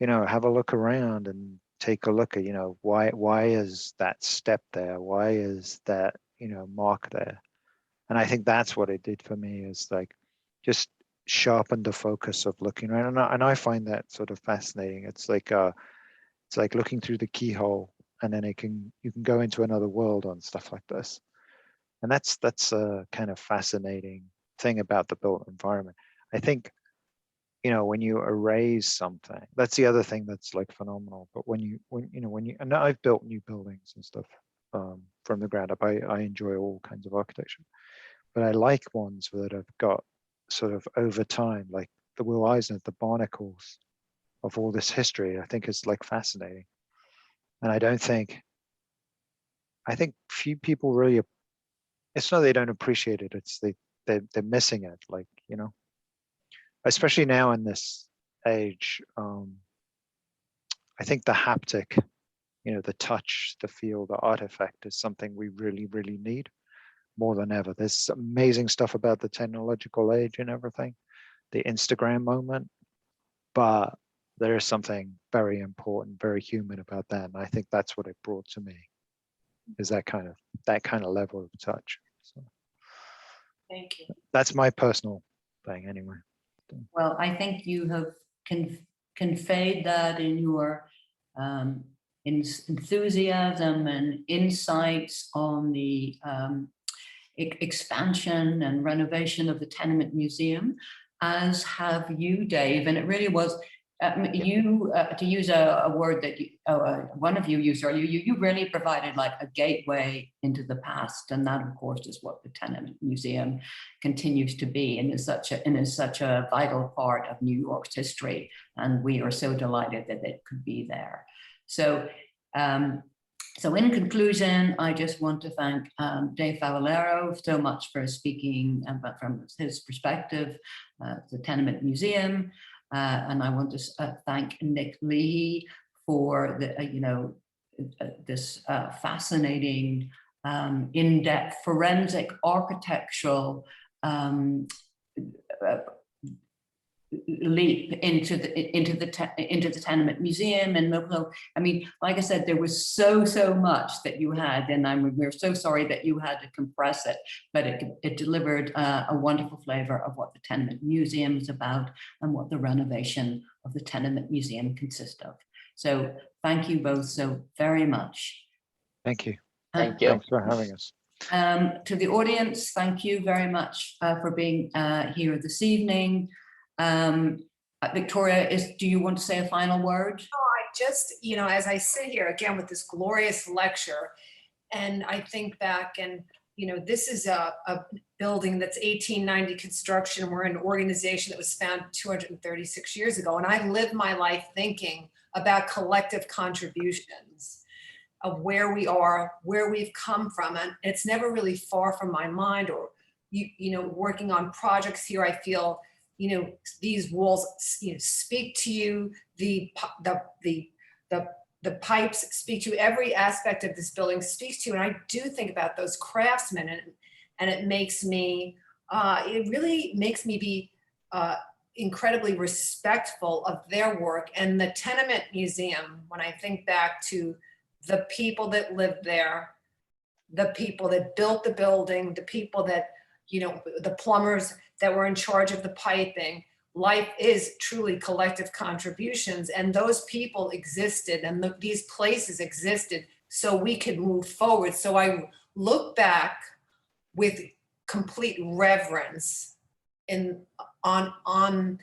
have a look around and take a look at, you know, why is that step there? Why is that, you know, mark there? And I think that's what it did for me, is like just sharpened the focus of looking around. And I find that sort of fascinating. It's like looking through the keyhole, and then you can go into another world on stuff like this. And that's a kind of fascinating thing about the built environment. I think, you know, when you erase something, that's the other thing that's like phenomenal. But when and I've built new buildings and stuff from the ground up. I enjoy all kinds of architecture, but I like ones that have got sort of over time, like the Will Eisner, the barnacles of all this history. I think is like fascinating. And I think few people really, it's not they don't appreciate it, it's they're missing it, like, you know, especially now in this age. I think the haptic, you know, the touch, the feel, the artifact is something we really, really need more than ever. There's amazing stuff about the technological age and everything, the Instagram moment, but there is something very important, very human about that. And I think that's what it brought to me, is that kind of level of touch. So Thank you. that's my personal thing anyway. Well, I think you have conveyed that in your enthusiasm and insights on the expansion and renovation of the Tenement Museum, as have you, Dave. And it really was, to use a word that one of you used earlier, you really provided like a gateway into the past. And that, of course, is what the Tenement Museum continues to be, and is such a vital part of New York's history. And we are so delighted that it could be there. So, so in conclusion, I just want to thank Dave Favaloro so much for speaking from his perspective, the Tenement Museum. And I want to thank Nick Leahy for the, this fascinating, in-depth forensic architectural leap into the Tenement Museum. And I mean, like I said, there was so much that you had, and we're so sorry that you had to compress it, but it delivered a wonderful flavor of what the Tenement Museum is about and what the renovation of the Tenement Museum consists of. So thank you both so very much. Thank you. Thank you. Thanks for having us. To the audience, thank you very much for being here this evening. Victoria, do you want to say a final word? Oh, I just, as I sit here again with this glorious lecture, and I think back, and this is a building that's 1890 construction. We're an organization that was founded 236 years ago, and I live my life thinking about collective contributions of where we are, where we've come from, and it's never really far from my mind. Or working on projects here, I feel these walls speak to you, the pipes speak to you, every aspect of this building speaks to you. And I do think about those craftsmen, and it makes me, it really makes me be incredibly respectful of their work. And the Tenement Museum, when I think back to the people that lived there, the people that built the building, the people that, you know, the plumbers that were in charge of the piping. Life is truly collective contributions, and those people existed, and these places existed so we could move forward. So I look back with complete reverence on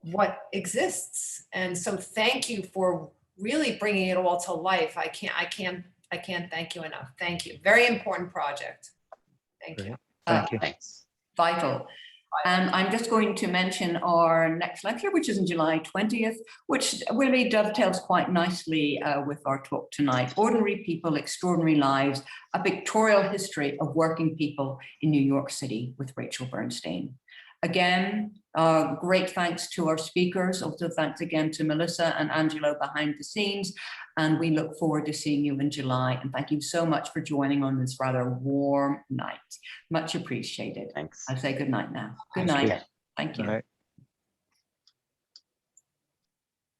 what exists. And so thank you for really bringing it all to life. I can't thank you enough. Thank you. Very important project. Thank you. Thank you. Thanks. Vital. And I'm just going to mention our next lecture, which is on July 20th, which really dovetails quite nicely with our talk tonight. Ordinary People, Extraordinary Lives, a pictorial history of working people in New York City with Rachel Bernstein. Again, great thanks to our speakers. Also thanks again to Melissa and Angelo behind the scenes. And we look forward to seeing you in July. And thank you so much for joining on this rather warm night. Much appreciated. Thanks. I'll say good night now. Good Thank night. you. Thank you. All right.